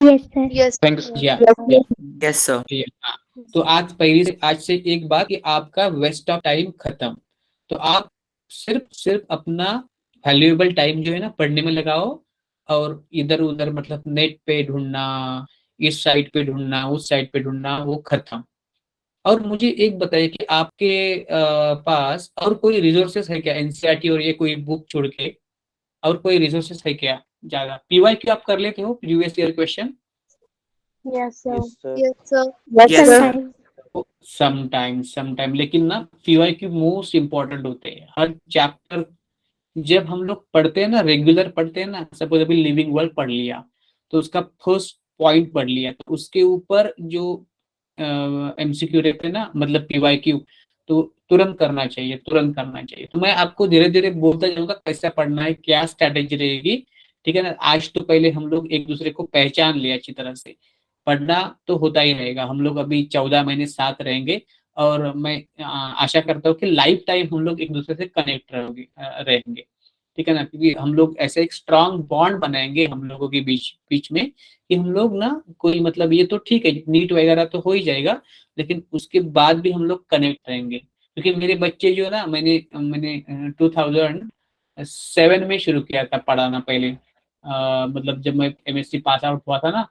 Yes, sir. Thank you, sir. या यस सर। हाँ। तो आज से एक बात कि आपका वेस्ट ऑफ टाइम खत्म। तो आप सिर्फ सिर्फ अपना वैल्यूएबल टाइम जो है ना पढ़ने में लगाओ, और इधर उधर मतलब नेट पे ढूंढना, इस साइट पे ढूंढना, उस साइट पे ढूंढना, वो खत्म। और मुझे एक बताइए कि आपके पास और कोई रिसोर्सेस है क्या, एनसीईआरटी और ये कोई बुक छोड़ के और कोई रिसोर्सेस है क्या ज्यादा? पीवाई क्यू आप कर लेते हो, previous year question? Yes, sir. Yes sir. Sometime लेकिन ना पीवाईक्यू मोस्ट इम्पोर्टेंट होते हैं हर चैप्टर। जब हम लोग पढ़ते हैं ना, रेगुलर पढ़ते हैं ना, सपोज अभी लिविंग वर्ल्ड पढ़ लिया, तो उसका फर्स्ट पॉइंट पढ़ लिया, तो उसके ऊपर जो एमसीक्यू रहते हैं ना, मतलब पीवाईक्यू, तो तुरंत करना चाहिए, तुरंत करना चाहिए। तो मैं आपको धीरे धीरे बोलता जाऊंगा कैसे पढ़ना है, क्या स्ट्रैटेजी रहेगी। ठीक है ना। आज तो पहले हम लोग एक दूसरे को पहचान लिया अच्छी तरह से, पढ़ना तो होता ही रहेगा। हम लोग अभी 14 महीने साथ रहेंगे, और मैं आशा करता हूँ कि लाइफ टाइम हम लोग एक दूसरे से कनेक्ट रहेंगे। ठीक है ना, क्योंकि हम लोग ऐसे एक स्ट्रांग बॉन्ड बनाएंगे हम लोगों के बीच बीच में, कि हम लोग ना कोई मतलब, ये तो ठीक है नीट वगैरह तो हो ही जाएगा, लेकिन उसके बाद भी हम लोग कनेक्ट रहेंगे। क्योंकि मेरे बच्चे जो है ना, मैंने मैंने 2007 में शुरू किया था पढ़ाना पहले, मतलब जब मैं एमएससी पास आउट हुआ था ना,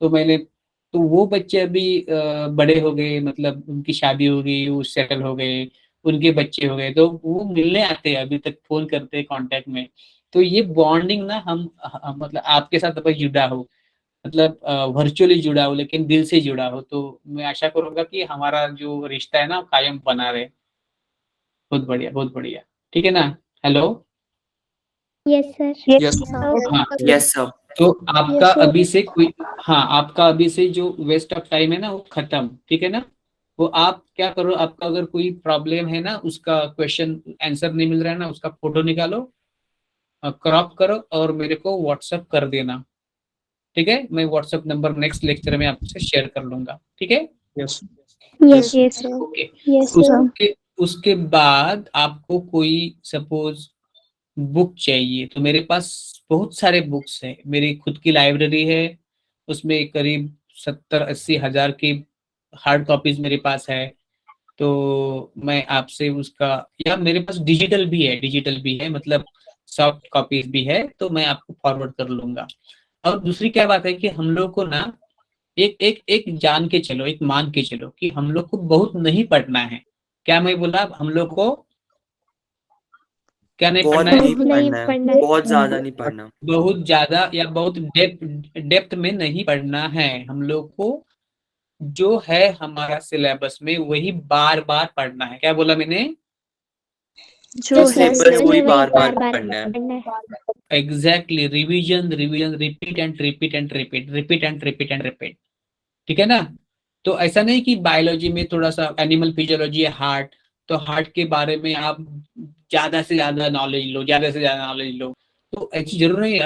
तो मैंने, तो वो बच्चे अभी बड़े हो गए, मतलब उनकी शादी हो गई, वो सेटल हो गए, उनके बच्चे हो गए, तो वो मिलने आते हैं, अभी तक फोन करते हैं, कांटेक्ट में। तो ये बॉन्डिंग ना मतलब आपके साथ अगर जुड़ा हो, मतलब वर्चुअली जुड़ा हो लेकिन दिल से जुड़ा हो, तो मैं आशा करूंगा कि हमारा जो रिश्ता है ना वो कायम बना रहे। बहुत बढ़िया, बहुत बढ़िया। ठीक है ना। हेलो। Yes, sir. Yes. हाँ। Yes sir. तो आपका Yes, sir. अभी से कोई, हाँ आपका अभी से जो वेस्ट ऑफ टाइम है ना वो खत्म। ठीक है ना। वो आप क्या करो, आपका अगर कोई प्रॉब्लम है ना, उसका क्वेश्चन आंसर नहीं मिल रहा है ना, उसका फोटो निकालो, क्रॉप करो और मेरे को व्हाट्सएप कर देना, ठीक है। मैं व्हाट्सएप नंबर नेक्स्ट लेक्चर में आपसे शेयर कर लूंगा, ठीक है। Yes. Yes, Yes, sir. Okay, yes, sir. उसके बाद आपको कोई सपोज बुक चाहिए, तो मेरे पास बहुत सारे बुक्स हैं, मेरी खुद की लाइब्रेरी है, उसमें करीब 70-80 हजार की हार्ड कॉपीज मेरे पास है। तो मैं आपसे उसका, या मेरे पास डिजिटल भी है, मतलब सॉफ्ट कॉपीज भी है, तो मैं आपको फॉरवर्ड कर लूंगा। और दूसरी क्या बात है कि हम लोग को ना एक एक एक जान के चलो, एक मान के चलो कि हम लोग को बहुत नहीं पढ़ना है। क्या मैं बोला, हम लोग को क्या नहीं बहुत पढ़ना है? नहीं नहीं पढ़ना है, पढ़ना है। बहुत ज्यादा नहीं पढ़ना। बहुत ज्यादा या बहुत डेप्थ में नहीं पढ़ना है। हम लोग को जो है हमारा सिलेबस में वही बार बार पढ़ना है। क्या बोला मैंने? जो है सिलेबस सर। वही बार बार बार पढ़ना है। पढ़ना है। Exactly, revision revision, repeat and repeat and repeat, repeat and repeat and repeat, ठीक है ना। तो ऐसा नहीं कि बायोलॉजी में थोड़ा सा एनिमल फिजियोलॉजी है, हार्ट, तो हार्ट के बारे में आप ज्यादा से ज्यादा नॉलेज लो, ज्यादा से ज्यादा नॉलेज लो, तो ऐसी जरूर नहीं है।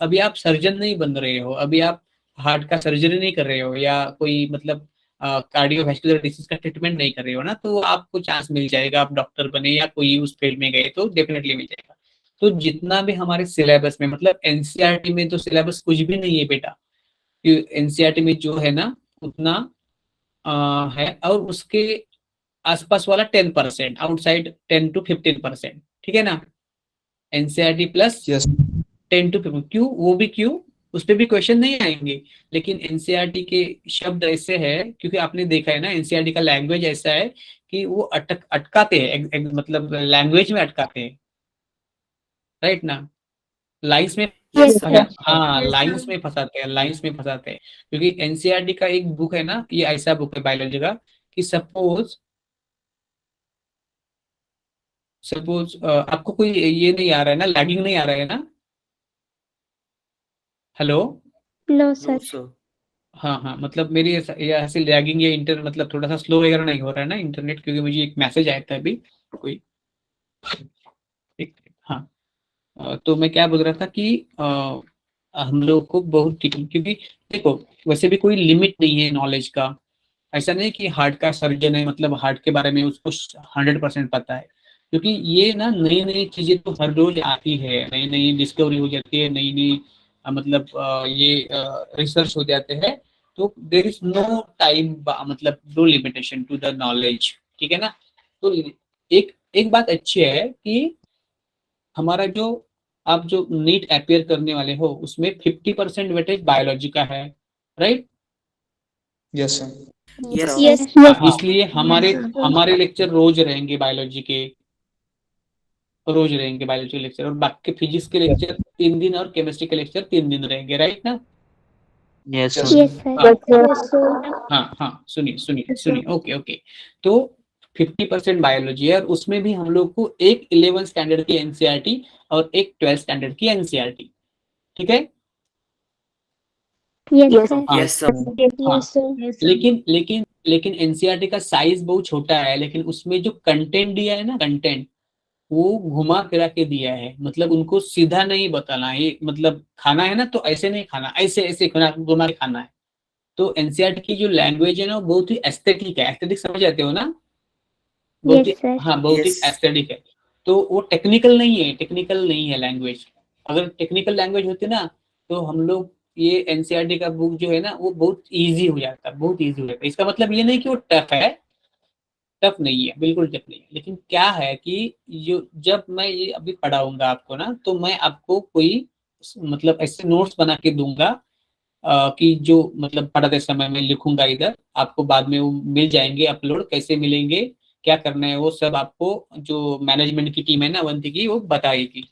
अभी आप सर्जन नहीं बन रहे हो, अभी आप हार्ट का सर्जरी नहीं कर रहे हो, या कोई मतलब कार्डियोवैस्कुलर डिसीज का ट्रीटमेंट नहीं कर रहे हो ना, तो आपको चांस मिल जाएगा, आप डॉक्टर बने या कोई उस फील्ड में गए तो डेफिनेटली मिल जाएगा। तो जितना भी हमारे सिलेबस में, मतलब एनसीईआरटी में तो सिलेबस कुछ भी नहीं है बेटा, एनसीईआरटी में जो है ना उतना है, और उसके आसपास वाला 10%, आउटसाइड 10 to 15%, ठीक है ना। NCERT plus Yes. 10 to 15, क्यों? वो भी क्यों, उस पर भी क्वेश्चन नहीं आएंगे, लेकिन एनसीईआरटी के शब्द ऐसे है, क्योंकि आपने देखा है ना एनसीईआरटी का लैंग्वेज ऐसा है कि वो अटकाते हैं, मतलब लैंग्वेज में अटकाते हैं, राइट ना। लाइंस में Yes, sir. हाँ, लाइंस में फंसाते हैं, लाइंस में फंसाते हैं, क्योंकि एनसीईआरटी का एक बुक है ना, ये ऐसा बुक है बायोलॉजी का कि सपोज आपको कोई ये नहीं आ रहा है ना, लैगिंग नहीं आ रहा है ना? Hello. No, no sir. Sir. हाँ हाँ, मतलब मेरी ये ऐसे लैगिंग या इंटर मतलब थोड़ा सा स्लो वगैरह नहीं हो रहा है ना इंटरनेट, क्योंकि मुझे एक मैसेज आया था अभी कोई, हाँ। तो मैं क्या बोल रहा था कि हम लोग को बहुत, क्योंकि देखो वैसे भी कोई लिमिट नहीं है नॉलेज का। ऐसा नहीं कि हार्ट का सर्जन है मतलब हार्ट के बारे में उसको 100% पता है, क्योंकि ये ना नई नई चीजें तो हर रोज आती है, नई नई डिस्कवरी हो जाती है, नई नई मतलब ये रिसर्च हो जाते हैं। तो देर इज नो टाइम, मतलब no limitation to the knowledge, ठीक है ना। तो एक एक बात अच्छी है कि हमारा जो, आप जो नीट अपियर करने वाले हो उसमें 50% वेटेज बायोलॉजी का है, right. Yes, sir. Yes Yes, sir. sir. इसलिए हमारे लेक्चर रोज रहेंगे बायोलॉजी के, रोज रहेंगे बायोलॉजी के लेक्चर, और बाकी फिजिक्स के लेक्चर 3 दिन और केमिस्ट्री के लेक्चर 3 दिन रहेंगे, राइट ना। Yes, Yes, sir. Yes, sir. हाँ Yes, sir. हाँ हाँ, सुनिए सुनिए सुनिए, ओके ओके। तो 50% बायोलॉजी है, और उसमें भी हम लोग को एक 11 स्टैंडर्ड की एनसीईआरटी और एक 12 स्टैंडर्ड की एनसीईआरटी, ठीक है। Yes, sir. हाँ यस सर। हाँ, Yes, sir. लेकिन एनसीईआरटी का साइज बहुत छोटा है, लेकिन उसमें जो कंटेंट दिया है ना, कंटेंट वो घुमा फिरा के दिया है, मतलब उनको सीधा नहीं बताना है, ये मतलब खाना है ना तो ऐसे नहीं खाना, ऐसे ऐसे खाना, घुमा के खाना है। तो एनसीईआरटी की जो लैंग्वेज है ना वो बहुत ही एस्थेटिक है, एस्थेटिक समझ जाते हो ना, बहुत ही, Yes, sir. हाँ बहुत ही यस एस्थेटिक है। तो वो टेक्निकल नहीं है लैंग्वेज। अगर टेक्निकल लैंग्वेज होती ना तो हम लोग ये एनसीईआरटी का बुक जो है ना वो बहुत इजी हो जाता, बहुत इजी हो जाता। इसका मतलब ये नहीं कि वो टफ है, टफ नहीं है, बिल्कुल टफ नहीं है, लेकिन क्या है कि जो जब मैं ये अभी पढ़ाऊंगा आपको ना, तो मैं आपको कोई मतलब ऐसे नोट्स बना के दूंगा कि जो मतलब पढ़ाते समय मैं लिखूंगा इधर, आपको बाद में वो मिल जाएंगे, अपलोड कैसे मिलेंगे, क्या करना है वो सब आपको जो मैनेजमेंट की टीम है ना अवंती की वो बताएगी,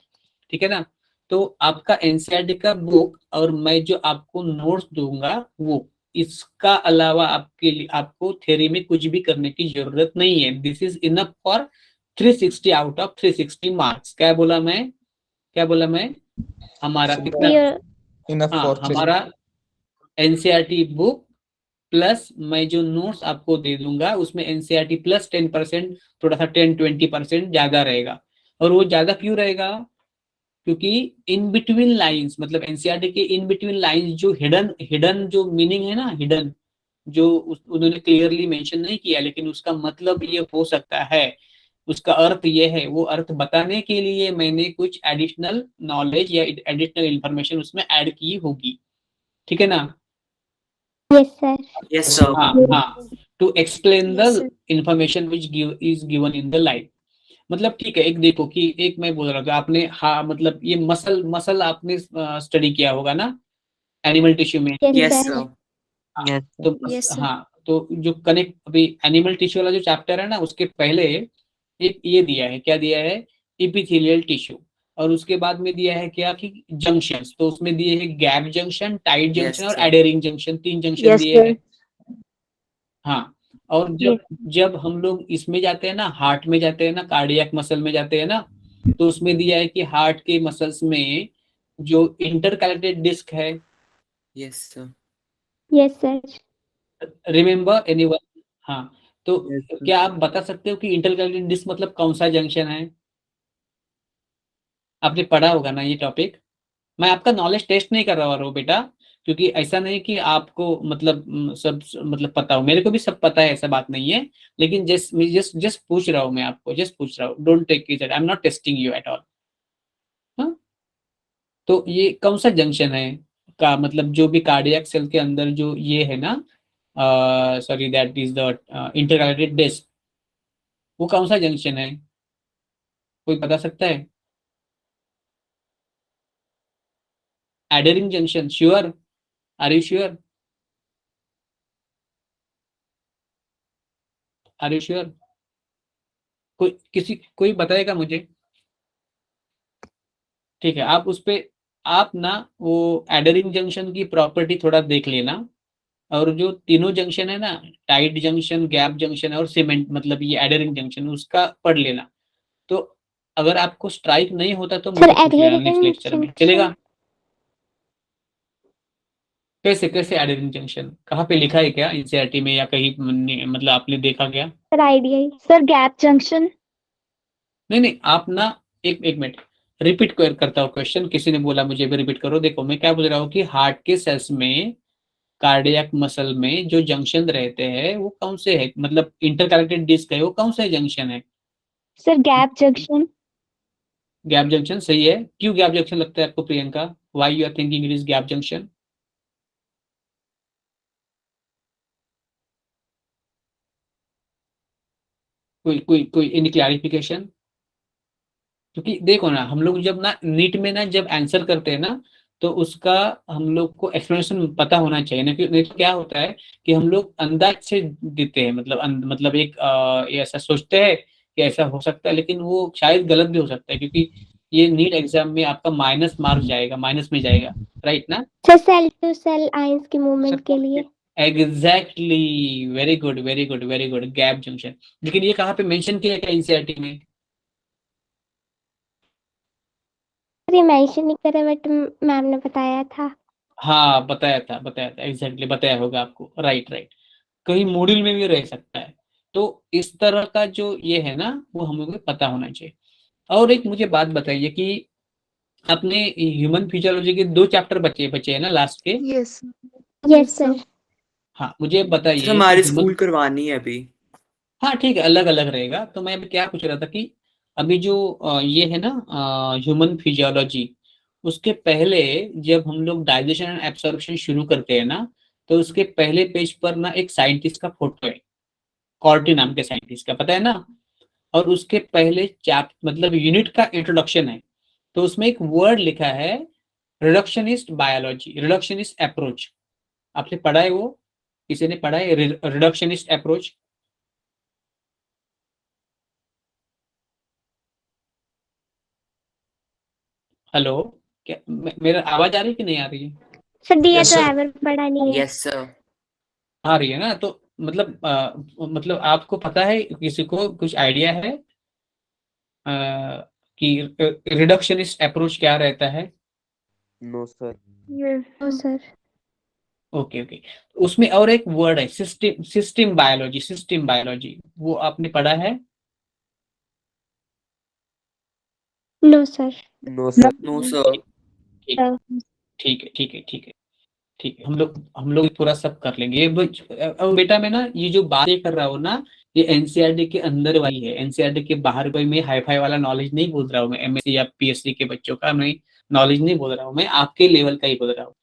ठीक है ना। तो आपका एनसीईआरटी का बुक और मैं जो आपको नोट्स दूंगा वो, इसका अलावा आपके लिए आपको थ्योरी में कुछ भी करने की जरूरत नहीं है। This is enough for 360 out of 360 marks. क्या बोला मैं हमारा कितना, Your enough हाँ for हमारा एनसीईआरटी बुक प्लस मैं जो नोट्स आपको दे दूंगा उसमें एनसीईआरटी प्लस 10%, थोड़ा सा 10-20% ज्यादा रहेगा। और वो ज्यादा क्यों रहेगा? क्योंकि इन बिटवीन लाइंस, मतलब एनसीईआरटी के इन बिटवीन लाइंस जो हिडन हिडन जो मीनिंग है ना, हिडन जो उन्होंने क्लियरली मेंशन नहीं किया, लेकिन उसका मतलब ये हो सकता है, उसका अर्थ ये है, वो अर्थ बताने के लिए मैंने कुछ एडिशनल नॉलेज या एडिशनल इंफॉर्मेशन उसमें ऐड की होगी। ठीक है ना? Yes, sir. Yes sir. हाँ हाँ, to explain Yes, the sir. Information which is given in the line. मतलब ठीक है, एक देखो कि एक मैं बोल रहा था, आपने हाँ मतलब ये मसल मसल आपने स्टडी किया होगा ना एनिमल टिश्यू में। Yes, yes sir. सर। हाँ, Yes, sir. तो Yes, sir. हाँ, तो जो कनेक्ट अभी एनिमल टिश्यू वाला जो चैप्टर है ना, उसके पहले एक ये दिया है, क्या दिया है, इपिथेलियल टिश्यू, और उसके बाद में दिया है क्या कि जंक्शंस, तो उसमें दिए है गैप जंक्शन, टाइट जंक्शन और sir. Aiding junction, 3 junction Yes, दिए sir. हैं। हाँ, और जब जब हम लोग इसमें जाते हैं ना, हार्ट में जाते हैं ना, कार्डियक मसल में जाते हैं ना, तो उसमें दिया है कि हार्ट के मसल्स में जो इंटरकनेक्टेड डिस्क है, yes sir. Yes, sir. Remember anyone? हाँ, तो Yes, sir. क्या आप बता सकते हो कि इंटरकनेक्टेड डिस्क मतलब कौन सा जंक्शन है? आपने पढ़ा होगा ना ये टॉपिक। मैं आपका नॉलेज टेस्ट नहीं कर रहा हूँ बेटा, क्योंकि ऐसा नहीं कि आपको मतलब सब मतलब पता हो, मेरे को भी सब पता है, ऐसा बात नहीं है, लेकिन जस्ट जस्ट जस्ट पूछ रहा हूँ, मैं आपको जस्ट पूछ रहा हूँ, don't take it, I am not testing you at all. हाँ, तो ये कौन सा जंक्शन है का मतलब, जो भी कार्डियक सेल के अंदर जो ये है ना, sorry that is the interconnected disc, वो कौन सा जंक्शन है? कोई बता सकता है? Adhering junction, sure? Are you sure? Are you sure? कोई बताएगा मुझे? ठीक है, आप उस पे आप ना वो एडरिंग जंक्शन की प्रॉपर्टी थोड़ा देख लेना, और जो तीनों जंक्शन है ना, टाइट जंक्शन, गैप जंक्शन और सीमेंट मतलब ये एडरिंग जंक्शन, उसका पढ़ लेना। तो अगर आपको स्ट्राइक नहीं होता तो Sir, मुझे पूछ लेना नेक्स्ट adherent लेक्चर में, junction. चलेगा? कैसे कैसे एडरिंग जंक्शन कहाँ पे लिखा है क्या, एनसीईआरटी में या कहीं मतलब आपने देखा क्या? Sir, IDI. Sir gap junction. नहीं नहीं, आप ना एक मिनट, रिपीट करता हूँ क्वेश्चन, किसी ने बोला मुझे भी रिपीट करो। देखो मैं क्या बोल रहा हूँ कि हार्ट के सेल्स में, कार्डियक मसल में जो जंक्शन रहते हैं वो कौन से है, मतलब इंटरकनेक्टेड डिस्क है, वो कौन से जंक्शन है? Sir gap junction. Gap junction सही है। क्यों गैप जंक्शन लगता है आपको Priyanka? Why you are thinking it is gap junction? कोई इन क्लैरिफिकेशन? क्योंकि देखो ना, हम लोग जब ना नीट में ना जब आंसर करते हैं ना, तो उसका हम लोग को एक्सप्लेनेशन पता होना चाहिए ना, नहीं तो क्या होता है कि हम लोग अंदाज से देते हैं, मतलब मतलब एक ये ऐसा सोचते हैं कि ऐसा हो सकता है, लेकिन वो शायद गलत भी हो सकता है, क्योंकि ये नीट एग्जाम में आपका माइनस मार्क जाएगा, माइनस में जाएगा, राइट ना? Sir, cell to cell ions के movement के लिए. Exactly, very good very good very good, gap junction. लेकिन ये कहाँ पे मेंशन किया क्या एनसीईआरटी में? ये मेंशन नहीं करे, बट मैम ने बताया था. हाँ, बताया था एग्जैक्टली, बताया होगा आपको, राइट राइट। कहीं मॉड्यूल में भी रह सकता है। तो इस तरह का जो ये है ना, वो हम लोगों को पता होना चाहिए। और एक मुझे बात बताइए कि अपने ह्यूमन फिजियोलॉजी के 2 चैप्टर बचे बचे हैं ना लास्ट के? Yes. Yes, sir. हाँ, मुझे सर बताइए कि हमारे ह्यूमन, स्कूल करवानी है अभी। हाँ ठीक है, अलग अलग रहेगा। तो मैं अभी क्या पूछ रहा था कि अभी जो ये है ना ह्यूमन फिजियोलॉजी, उसके पहले जब हम लोग डाइजेशन एंड एब्सॉर्प्शन शुरू करते हैं ना, तो उसके पहले पेज पर ना एक साइंटिस्ट का फोटो है, कॉर्टी नाम के साइंटिस्ट का, पता है ना? और उसके पहले चैप मतलब यूनिट का इंट्रोडक्शन है, तो उसमें एक वर्ड लिखा है, रिडक्शनिस्ट बायोलॉजी, रिडक्शनिस्ट अप्रोच। आपने पढ़ा है वो? किसी ने पढ़ा है रिडक्शनिस्ट अप्रोच? हेलो, क्या मेरा आवाज आ रही है कि नहीं आ रही है? Sir, दिया यस तो सर। एवर पढ़ा नहीं है. Yes sir. आ रही है ना? तो मतलब मतलब आपको पता है, किसी को कुछ आइडिया है अ, कि रिडक्शनिस्ट अप्रोच क्या रहता है? No, sir. Yes. Oh, sir. Okay okay, उसमें और एक वर्ड है, system system biology, system biology, वो आपने पढ़ा है? No, sir. No, sir. No sir. ठीक ठीक है ठीक है ठीक है ठीक है, हम लोग पूरा सब कर लेंगे ये और बेटा मैं ना ये जो बातें कर रहा हूँ ना, ये एनसीईआरटी के अंदर वाली है। एनसीईआरटी के बाहर कोई मैं हाई फाई वाला नॉलेज नहीं बोल रहा हूँ। मैं एमएससी या पीएचडी के बच्चों का मैं नॉलेज नहीं बोल रहा हूँ। मैं आपके लेवल का ही बोल रहा हूँ।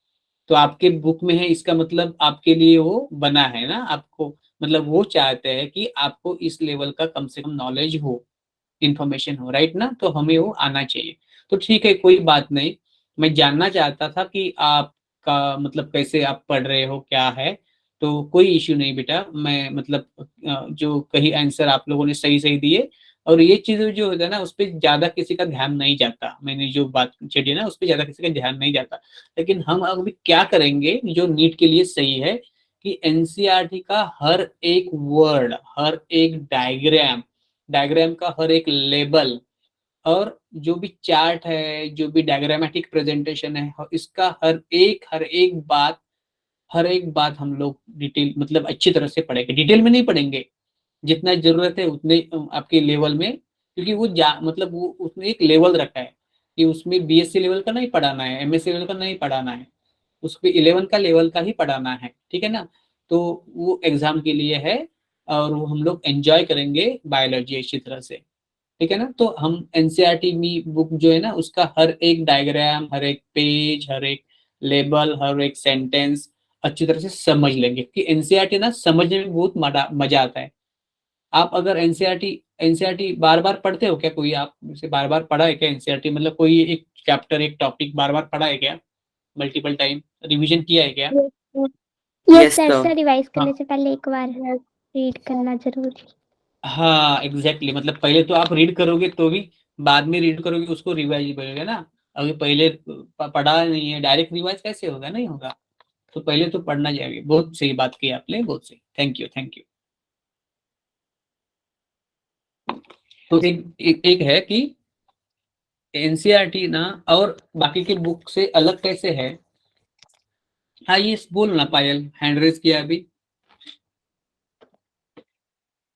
तो आपके बुक में है इसका मतलब आपके लिए वो बना है ना, आपको मतलब वो चाहते हैं कि आपको इस लेवल का कम से कम नॉलेज हो, इंफॉर्मेशन हो, राइट ना। तो हमें वो आना चाहिए। तो ठीक है, कोई बात नहीं। मैं जानना चाहता था कि आपका मतलब कैसे आप पढ़ रहे हो, क्या है। तो कोई इश्यू नहीं बेटा, मैं मतलब जो कहीं आंसर आप लोगों ने सही सही दिए। और ये चीज जो होता है ना, उस पर ज्यादा किसी का ध्यान नहीं जाता। मैंने जो बात छेड़ी ना, उस पर ज्यादा किसी का ध्यान नहीं जाता। लेकिन हम अभी क्या करेंगे जो नीट के लिए सही है, कि एनसीईआरटी का हर एक वर्ड, हर एक डायग्राम, डायग्राम का हर एक लेबल, और जो भी चार्ट है, जो भी डायग्रामेटिक प्रेजेंटेशन है, इसका हर एक बात हम लोग डिटेल मतलब अच्छी तरह से पढ़ेंगे। डिटेल में नहीं पढ़ेंगे, जितना जरूरत है उतने आपके लेवल में। क्योंकि वो मतलब वो उसने एक लेवल रखा है कि उसमें बीएससी लेवल का नहीं पढ़ाना है, एमएससी लेवल का नहीं पढ़ाना है, उसको 11 का लेवल का ही पढ़ाना है, ठीक है ना। तो वो एग्जाम के लिए है, और वो हम लोग एंजॉय करेंगे बायोलॉजी अच्छी तरह से, ठीक है ना। तो हम एनसीईआरटी में बुक जो है ना, उसका हर एक डायग्राम, हर एक पेज, हर एक लेबल, हर एक सेंटेंस अच्छी तरह से समझ लेंगे। कि एनसीईआरटी ना समझने में बहुत मजा आता है। आप अगर एनसीईआरटी बार बार पढ़ते हो क्या? कोई आप से बार बार पढ़ा है क्या एनसीईआरटी? मतलब कोई एक चैप्टर, एक टॉपिक बार बार पढ़ा है क्या? मल्टीपल टाइम रिवीजन किया है क्या? Yes, yes sir. Sir. Sir, revise हाँ करने से पहले एक बार रीड करना जरूरी। हाँ एग्जैक्टली, मतलब पहले तो आप रीड करोगे तो भी, बाद में रीड करोगे उसको रिवाइज बोलोगे ना। अभी पहले पढ़ा नहीं है, डायरेक्ट रिवाइज कैसे होगा? नहीं होगा। तो पहले तो पढ़ना चाहिए। बहुत सही बात की आपने, बहुत सही, थैंक यू थैंक यू। तो एक है कि एनसीईआरटी ना और बाकी के बुक से अलग कैसे है। हाँ ये बोलो ना पायल, हैंड रेज किया अभी।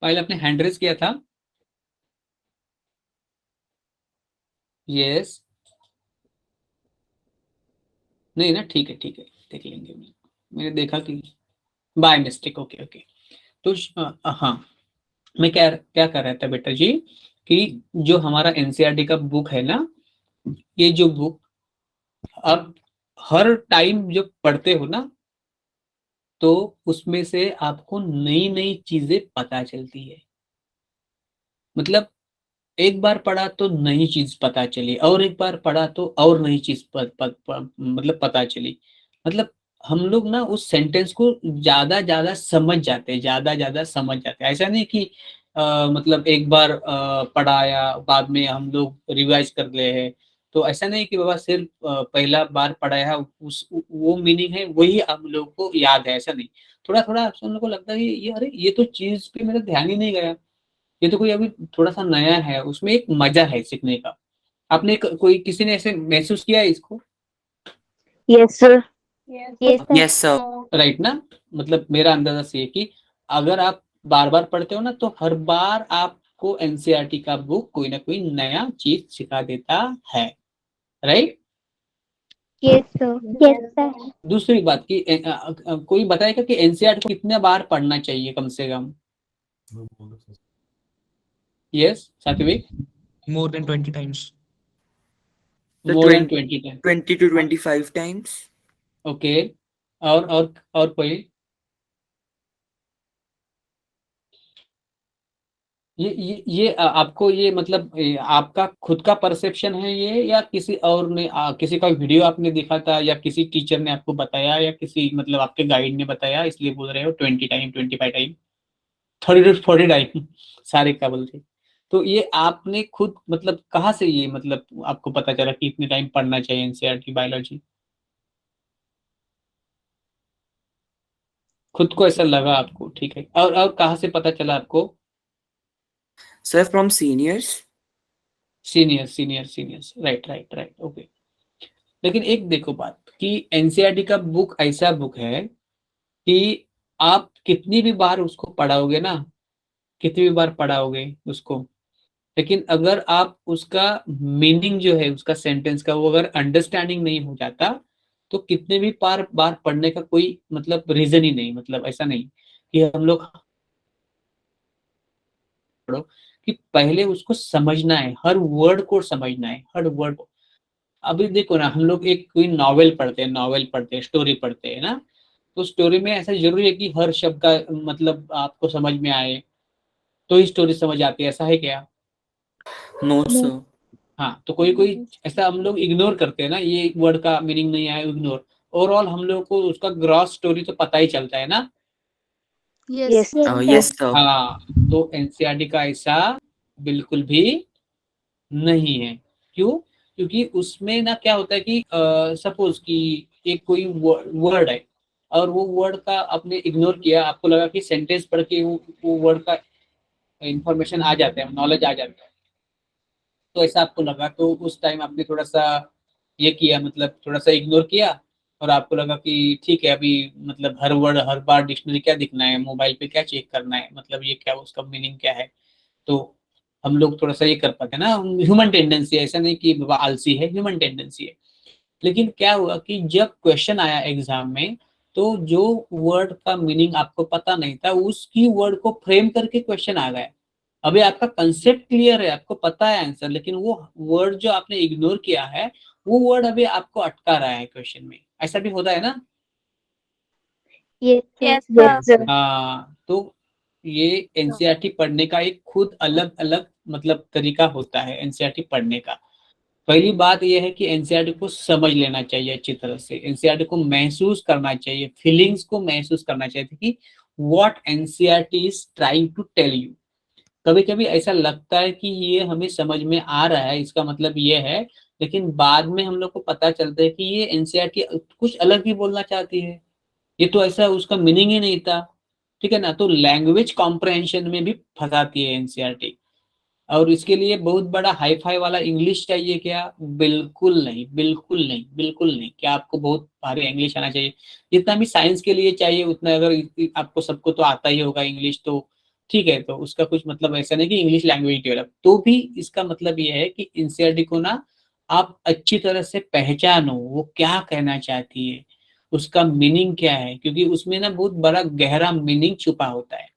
पायल आपने हैंड रेज किया था। यस। नहीं ना, ठीक है ठीक है, देख लेंगे। मैंने देखा कि बाय मिस्टेक, ओके ओके। तो हाँ, मैं क्या क्या कर रहा था बेटा जी, कि जो हमारा एनसीईआरटी का बुक है ना, ये जो बुक आप हर टाइम जब पढ़ते हो ना, तो उसमें से आपको नई नई चीजें पता चलती है। मतलब एक बार पढ़ा तो नई चीज पता चली, और एक बार पढ़ा तो और नई चीज मतलब पता चली। मतलब हम लोग ना उस सेंटेंस को ज्यादा ज्यादा समझ जाते हैं, ज्यादा ज्यादा समझ जाते हैं। ऐसा नहीं कि मतलब एक बार पढ़ाया, बाद में हम लोग रिवाइज कर रहे हैं। तो ऐसा नहीं कि बाबा सिर्फ पहला बार पढ़ाया उस वो मीनिंग है वही हम लोग को याद है, ऐसा नहीं। थोड़ा थोड़ा हम लोग को लगता है कि ये अरे ये तो चीज पे मेरा ध्यान ही नहीं गया, ये तो कोई अभी थोड़ा सा नया है, उसमें एक मजा है सीखने का। आपने कोई किसी ने ऐसे महसूस किया है इसको? Yes, sir. Yes, sir. Yes sir. Right ना। मतलब मेरा अंदाजा से है कि अगर आप बार बार पढ़ते हो ना, तो हर बार आपको एनसीईआरटी का बुक कोई ना कोई नया चीज सिखा देता है, right. Yes sir. Yes, sir. दूसरी बात की कोई बताएगा कि एनसीईआरटी को कितने बार पढ़ना चाहिए कम से कम? यस सात्विक। More than 20 times. More than 20 time. 20 to 25 times. Okay. और कोई? ये आपको ये मतलब आपका खुद का परसेप्शन है ये, या किसी और ने किसी का वीडियो आपने देखा था, या किसी टीचर ने आपको बताया, या किसी मतलब आपके गाइड ने बताया इसलिए बोल रहे हो 20 टाइम, 25 टाइम, 30 to 40 टाइम सारे क्या बोलते? तो ये आपने खुद मतलब कहाँ से ये मतलब आपको पता चला कि इतने टाइम पढ़ना चाहिए एनसीईआरटी बायोलॉजी? खुद को ऐसा लगा आपको, ठीक है। और कहाँ से पता चला आपको? Sir, from seniors. Seniors, right right right, okay. लेकिन एक देखो बात, कि एनसीईआरटी का बुक ऐसा बुक है कि आप कितनी भी बार उसको पढ़ाओगे ना, कितनी भी बार पढ़ाओगे उसको, लेकिन अगर आप उसका मीनिंग जो है उसका सेंटेंस का वो अगर अंडरस्टैंडिंग नहीं हो जाता तो कितने भी बार पढ़ने का कोई मतलब रीजन ही नहीं, मतलब ऐसा नहीं कि हम लोग पढ़ो, कि पहले उसको समझना है, हर वर्ड को समझना है, हर वर्ड को। अभी देखो ना, हम लोग एक कोई नॉवेल पढ़ते हैं, स्टोरी पढ़ते हैं ना, तो स्टोरी में ऐसा जरूरी है कि हर शब्द का मतलब आपको समझ में आए तो ही स्टोरी समझ आती है, ऐसा है क्या? No sir. हाँ, तो कोई कोई ऐसा हम लोग इग्नोर करते हैं ना, ये वर्ड का मीनिंग नहीं आया, इग्नोर। ओवरऑल हम लोग को उसका ग्रॉस स्टोरी तो पता ही चलता है ना। Yes. Yes sir. हाँ, तो एनसीईआरटी का ऐसा बिल्कुल भी नहीं है। क्यों? क्योंकि उसमें ना क्या होता है कि सपोज कि एक कोई वर्ड है और वो वर्ड का आपने इग्नोर किया, आपको लगा कि सेंटेंस पढ़ के वो वर्ड का इंफॉर्मेशन आ जाता है, नॉलेज आ जाता है, तो ऐसा आपको लगा, तो उस टाइम आपने थोड़ा सा ये किया, मतलब थोड़ा सा इग्नोर किया, और आपको लगा कि ठीक है अभी मतलब हर वर्ड हर बार डिक्शनरी क्या दिखना है, मोबाइल पे क्या चेक करना है, मतलब ये क्या उसका मीनिंग क्या है। तो हम लोग थोड़ा सा ये कर पाते हैं ना, ह्यूमन टेंडेंसी है, ऐसा नहीं कि बाबा आलसी है, ह्यूमन टेंडेंसी है। लेकिन क्या हुआ कि जब क्वेश्चन आया एग्जाम में, तो जो वर्ड का मीनिंग आपको पता नहीं था उसकी वर्ड को फ्रेम करके क्वेश्चन आ गया। अभी आपका कंसेप्ट क्लियर है, आपको पता है आंसर, लेकिन वो वर्ड जो आपने इग्नोर किया है वो वर्ड अभी आपको अटका रहा है क्वेश्चन में, ऐसा भी होता है ना। Yes, sir. Yes, Yes, sir. sir. हाँ, तो ये एनसीईआरटी पढ़ने का एक खुद अलग अलग मतलब तरीका होता है एनसीईआरटी पढ़ने का। पहली बात यह है कि एनसीईआरटी को समझ लेना चाहिए अच्छी तरह से, एनसीईआरटी को महसूस करना चाहिए, फीलिंग्स को महसूस करना चाहिए कि what NCERT is trying to tell you. कभी कभी ऐसा लगता है कि ये हमें समझ में आ रहा है, इसका मतलब ये है, लेकिन बाद में हम लोग को पता चलता है कि ये एनसीईआरटी कुछ अलग ही बोलना चाहती है, ये तो ऐसा उसका मीनिंग ही नहीं था। ठीक है ना, तो लैंग्वेज कॉम्प्रहेंशन में भी फंसाती है एनसीईआरटी। और इसके लिए बहुत बड़ा हाई फाई वाला इंग्लिश चाहिए क्या? बिल्कुल नहीं, बिल्कुल नहीं, बिल्कुल नहीं। क्या आपको बहुत भारी इंग्लिश आना चाहिए? जितना भी साइंस के लिए चाहिए उतना, अगर आपको सबको तो आता ही होगा इंग्लिश तो ठीक है, तो उसका कुछ मतलब ऐसा नहीं कि इंग्लिश लैंग्वेज डेवलप, तो भी इसका मतलब ये है कि एनसीईआरटी को ना आप अच्छी तरह से पहचानो, वो क्या कहना चाहती है, उसका मीनिंग क्या है, क्योंकि उसमें ना बहुत बड़ा गहरा मीनिंग छुपा होता है।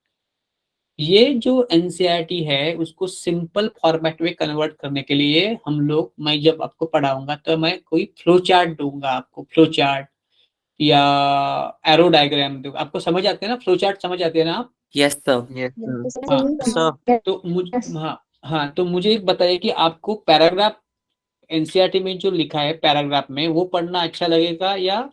ये जो एनसीईआरटी है उसको सिंपल फॉर्मेट में कन्वर्ट करने के लिए हम लोग, मैं जब आपको पढ़ाऊंगा तो मैं कोई फ्लो चार्ट दूंगा आपको, फ्लो चार्ट या एरो डायग्राम दूंगा, आपको समझ आते हैं ना, फ्लो चार्ट समझ आते हैं ना आप? Yes sir. Yes, sir. हाँ, Sir. तो हाँ, तो मुझे एक बताइए कि आपको पैराग्राफ एनसीईआरटी में जो लिखा है पैराग्राफ में वो पढ़ना अच्छा लगेगा, या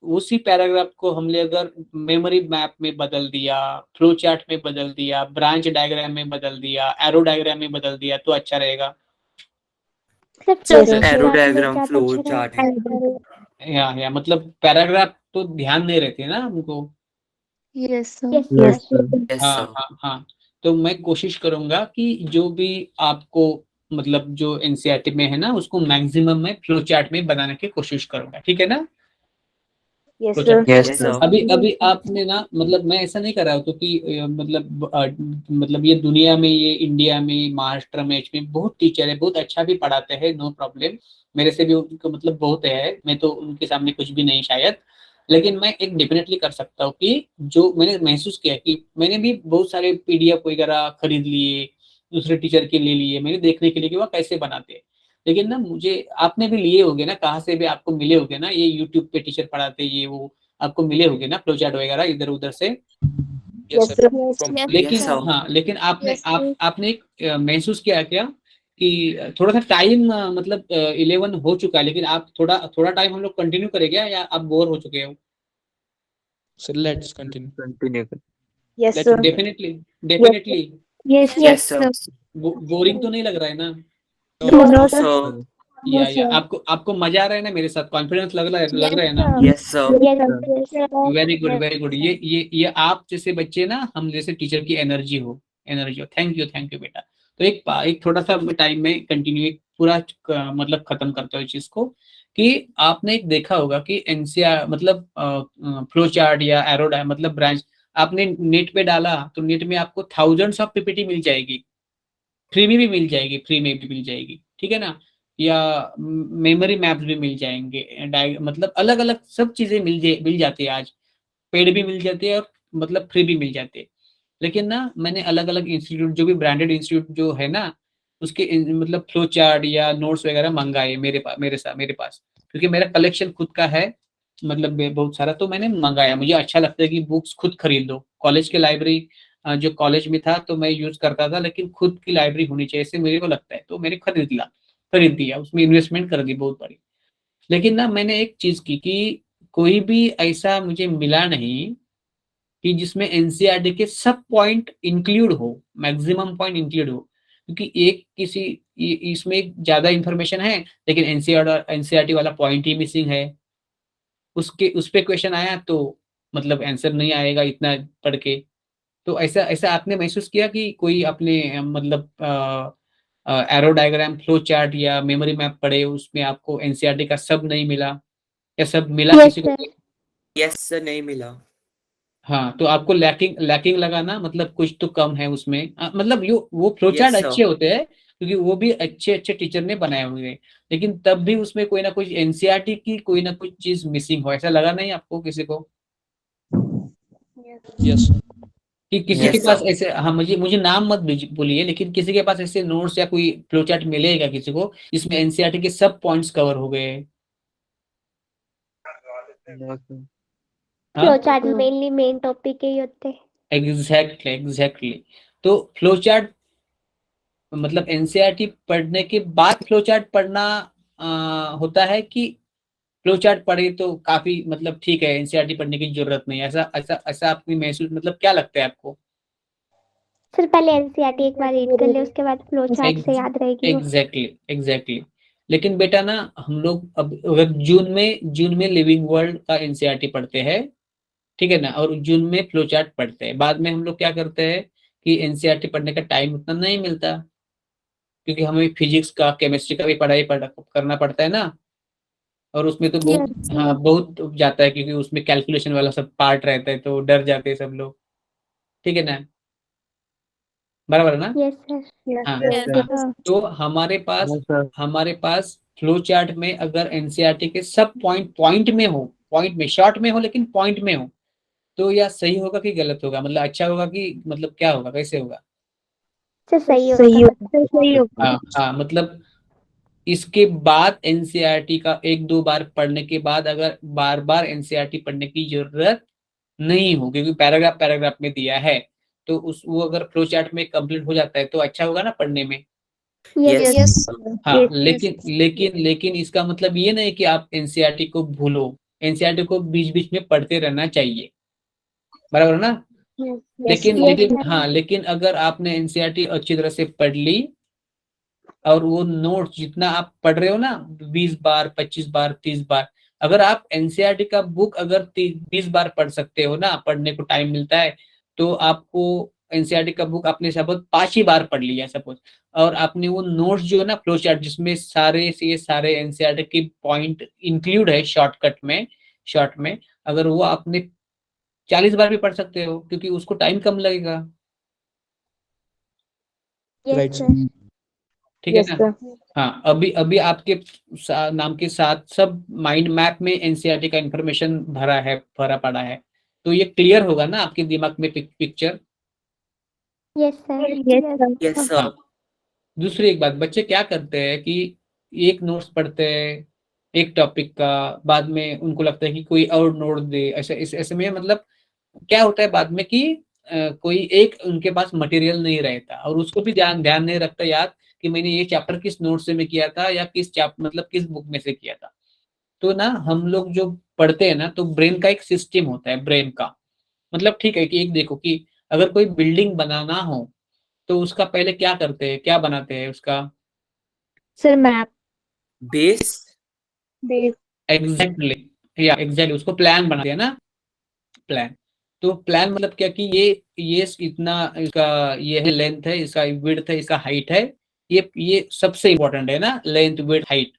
उसी पैराग्राफ को हमने अगर मेमोरी मैप में बदल दिया, फ्लो चार्ट में बदल दिया, ब्रांच डायग्राम में बदल दिया, एरो डायग्राम में बदल दिया तो अच्छा रहेगा? Sir Yes, flow sir. Arrow chart में डायग्राम ज्यादा फ्लो अच्छा चार्ट है। रहेगा। या मतलब पैराग्राफ तो ध्यान नहीं रहते ना हमको। Yes, sir. Yes, Yes, sir. sir. Yes हाँ सर। हाँ हाँ, तो मैं कोशिश करूंगा कि जो भी आपको मतलब जो एनसीईआरटी में है ना उसको मैक्सिमम मैं फ्लो चार्ट में बनाने की कोशिश करूंगा, ठीक है ना? Yes, flow sir. Chart, Yes, yes sir. Sir. अभी आपने ना मतलब मैं ऐसा नहीं कर रहा हूँ क्योंकि मतलब ये दुनिया में, ये इंडिया में, महाराष्ट्र में इसमें बहुत टीचर है, बहुत अच्छा भी पढ़ाते हैं, नो प्रॉब्लम, मेरे से भी उनको मतलब बहुत है, मैं तो उनके सामने कुछ भी नहीं शायद। लेकिन मैं एक डेफिनेटली कर सकता हूँ कि जो मैंने महसूस किया कि मैंने भी बहुत सारे पीडीएफ वगैरह खरीद लिए, दूसरे टीचर के ले लिए, मैंने देखने के लिए कि वह कैसे बनाते हैं। लेकिन ना मुझे, आपने भी लिए होंगे ना, कहाँ से भी आपको मिले होंगे ना, ये यूट्यूब पे टीचर पढ़ाते ये वो, आपको मिले होंगे ना फ्लो चार्ट वगैरह इधर उधर से। Yes, Yes, sir. sir. From Yes, लेकिन यस sir. सर। हाँ, लेकिन आपने Yes, sir. आपने एक महसूस किया क्या कि थोड़ा सा टाइम मतलब 11 हो चुका है, लेकिन आप थोड़ा थोड़ा टाइम हम लोग कंटिन्यू करें क्या, या आप बोर हो चुके हो? so let's continue. Continue. Yes, Let's sir. Definitely, Yes, definitely. Yes, Yes, yes sir. Sir. Boring तो नहीं लग रहा है ना? no, No, no sir. Sir. Sir. No, या sir. आपको आपको मजा आ रहा है ना मेरे साथ, कॉन्फिडेंस लग yes, रहा है ना? sir. Yes sir. Yes, Sir. sir. Very good, Yes, very good. sir. ये आप जैसे बच्चे ना, हम जैसे टीचर की एनर्जी हो। थैंक यू बेटा। तो एक थोड़ा सा टाइम में कंटिन्यू, एक पूरा मतलब खत्म करते हो इस चीज को, कि आपने एक देखा होगा कि एनसीआर मतलब फ्लो चार्ट या एरो मतलब ब्रांच, आपने नेट पे डाला तो नेट में आपको थाउजेंड्स ऑफ पीपीटी मिल जाएगी। फ्री में भी मिल जाएगी, फ्री में भी मिल जाएगी, ठीक है ना। या मेमोरी मैप्स भी मिल जाएंगे, मतलब अलग अलग सब चीजें मिल जाती है आज। पेड भी मिल जाती है और मतलब फ्री भी मिल जाती है। लेकिन ना मैंने अलग अलग इंस्टीट्यूट, जो भी ब्रांडेड इंस्टीट्यूट जो है ना, उसके मतलब फ्लो चार्ट या नोट्स वगैरह मंगाए मेरे पास, क्योंकि मेरा कलेक्शन खुद का है, मतलब बहुत सारा, तो मैंने मंगाया। मुझे अच्छा लगता है कि बुक्स खुद खरीद लो। कॉलेज के लाइब्रेरी जो कॉलेज में था तो मैं यूज करता था, लेकिन खुद की लाइब्रेरी होनी चाहिए ऐसे मेरे को लगता है, तो मैंने खरीद दिया, उसमें इन्वेस्टमेंट कर दी बहुत बड़ी। लेकिन ना मैंने एक चीज की कि कोई भी ऐसा मुझे मिला नहीं कि जिसमें एनसीईआरटी के सब पॉइंट इंक्लूड हो, मैक्सिमम पॉइंट इंक्लूड हो। क्योंकि एक किसी इसमें एक ज्यादा इंफॉर्मेशन है, लेकिन एनसीईआरटी वाला पॉइंट ही मिसिंग है। उस पे क्वेश्चन आया तो मतलब आंसर नहीं आएगा इतना पढ़ के। तो ऐसा ऐसा आपने महसूस किया कि कोई अपने मतलब एरो डायग्राम, फ्लो चार्ट या मेमोरी मैप पढ़े, उसमें आपको एनसीईआरटी का सब नहीं मिला, या सब मिला Yes, किसी को? sir. यस सर, नहीं मिला। हाँ, तो आपको लैकिंग लैकिंग लगा ना, मतलब कुछ तो कम है उसमें। मतलब वो फ्लो चार्ट यस सर। अच्छे होते हैं, क्योंकि वो भी अच्छे अच्छे टीचर ने बनाए हुए हैं, लेकिन तब भी उसमें कोई ना कोई एनसीईआरटी की कोई ना कोई चीज मिसिंग हो, ऐसा लगा नहीं आपको किसी को? Yes. कि किसी के यस पास सर। ऐसे, हाँ, मुझे मुझे नाम मत बोलिए, लेकिन किसी के पास ऐसे नोट्स या कोई फ्लो चार्ट मिलेगा किसी को जिसमें एनसीईआरटी के सब पॉइंट्स कवर हो गए? No, sir. Flow हाँ, chart mainly main topic ही होते हैं। एग्जैक्टली। तो फ्लो चार्ट मतलब एनसीईआरटी पढ़ने के बाद फ्लो चार्ट पढ़ना होता है, कि फ्लो चार्ट पढ़े तो काफी मतलब ठीक है, एनसीईआरटी पढ़ने की जरूरत नहीं है, ऐसा ऐसा ऐसा आपकी महसूस, मतलब क्या लगता है आपको? सर पहले एनसीईआरटी एक बार रीड कर ले, उसके बाद फ्लो चार्ट से याद रहेगी वो। एग्जैक्टली। लेकिन बेटा ना, हम लोग अब अगर जून में लिविंग वर्ल्ड का एनसीईआरटी पढ़ते हैं, ठीक है ना, और जून में फ्लो चार्ट पढ़ते हैं, बाद में हम लोग क्या करते हैं कि एनसीईआरटी पढ़ने का टाइम उतना नहीं मिलता, क्योंकि हमें फिजिक्स का, केमिस्ट्री का भी करना पड़ता है ना। और उसमें तो बहुत, Yes. हाँ, बहुत जाता है, क्योंकि उसमें कैलकुलेशन वाला सब पार्ट रहता है, तो डर जाते हैं सब लोग, ठीक है ना, बराबर है ना? Yes, sir. हाँ Yes, Yes. sir. हाँ। तो No, sir. हमारे पास फ्लो चार्ट में अगर एनसीईआरटी के सब पॉइंट में हो, पॉइंट में शॉर्ट में हो लेकिन पॉइंट में हो, तो या सही होगा कि गलत होगा, मतलब अच्छा होगा कि मतलब क्या होगा, कैसे होगा? सर सही सही होगा। होगा, सही होगा। हाँ हाँ, मतलब इसके बाद एनसीईआरटी का एक दो बार पढ़ने के बाद अगर बार बार एनसीईआरटी पढ़ने की जरूरत नहीं हो, क्योंकि पैराग्राफ पैराग्राफ में दिया है, तो उस वो अगर फ्लो चार्ट में कंप्लीट हो जाता है तो अच्छा होगा ना पढ़ने में। Yes. Yes Yes. सर। हाँ, Yes. लेकिन इसका मतलब ये नहीं कि आप एनसीईआरटी को भूलो। एनसीईआरटी को बीच बीच में पढ़ते रहना चाहिए, बराबर है ना? Yes. लेकिन Yes, लेकिन sir. हाँ, लेकिन अगर आपने एनसीईआरटी अच्छी तरह से पढ़ ली, और वो नोट्स जितना आप पढ़ रहे हो ना, 20 बार, 25 बार, 30 बार, अगर आप एनसीईआरटी का बुक अगर 20 बार पढ़ सकते हो ना, पढ़ने को टाइम मिलता है, तो आपको एनसीईआरटी का बुक आपने सपोज 5 ही बार पढ़ लिया सपोज, और आपने वो नोट्स जो है ना, फ्लो चार्ट जिसमें सारे से सारे एनसीईआरटी के पॉइंट इंक्लूड है शॉर्ट में, अगर वो आपने 40 बार भी पढ़ सकते हो, क्योंकि उसको टाइम कम लगेगा, Yes, Right. sir. ठीक है Yes, ना? sir. हाँ, अभी अभी आपके नाम के साथ सब माइंड मैप में एनसीईआरटी का इंफॉर्मेशन भरा पड़ा है, तो ये क्लियर होगा ना आपके दिमाग में picture. Yes, sir. Yes, sir. Yes हाँ, सर। दूसरी एक बात, बच्चे क्या करते हैं कि एक नोट्स पढ़ते हैं एक टॉपिक का, बाद में उनको लगता है कि कोई और नोट दे, ऐसे में मतलब क्या होता है बाद में कि कोई एक उनके पास मटेरियल नहीं रहता, और उसको भी ध्यान ध्यान नहीं रखता याद कि मैंने ये चैप्टर किस नोट से में किया था, या मतलब किस बुक में से किया था। तो ना हम लोग जो पढ़ते हैं ना, तो ब्रेन का एक सिस्टम होता है, ब्रेन का मतलब, ठीक है कि एक देखो कि अगर कोई बिल्डिंग बनाना हो, तो उसका पहले क्या करते हैं, क्या बनाते हैं उसका? Sir, map. Base. Base. Exactly उसको प्लान बनाते हैं ना, प्लान। तो प्लान मतलब क्या कि ये इतना इसका, ये है लेंथ है, इसका विड्थ है, इसका हाइट है, ये सबसे इंपॉर्टेंट है ना, length width height,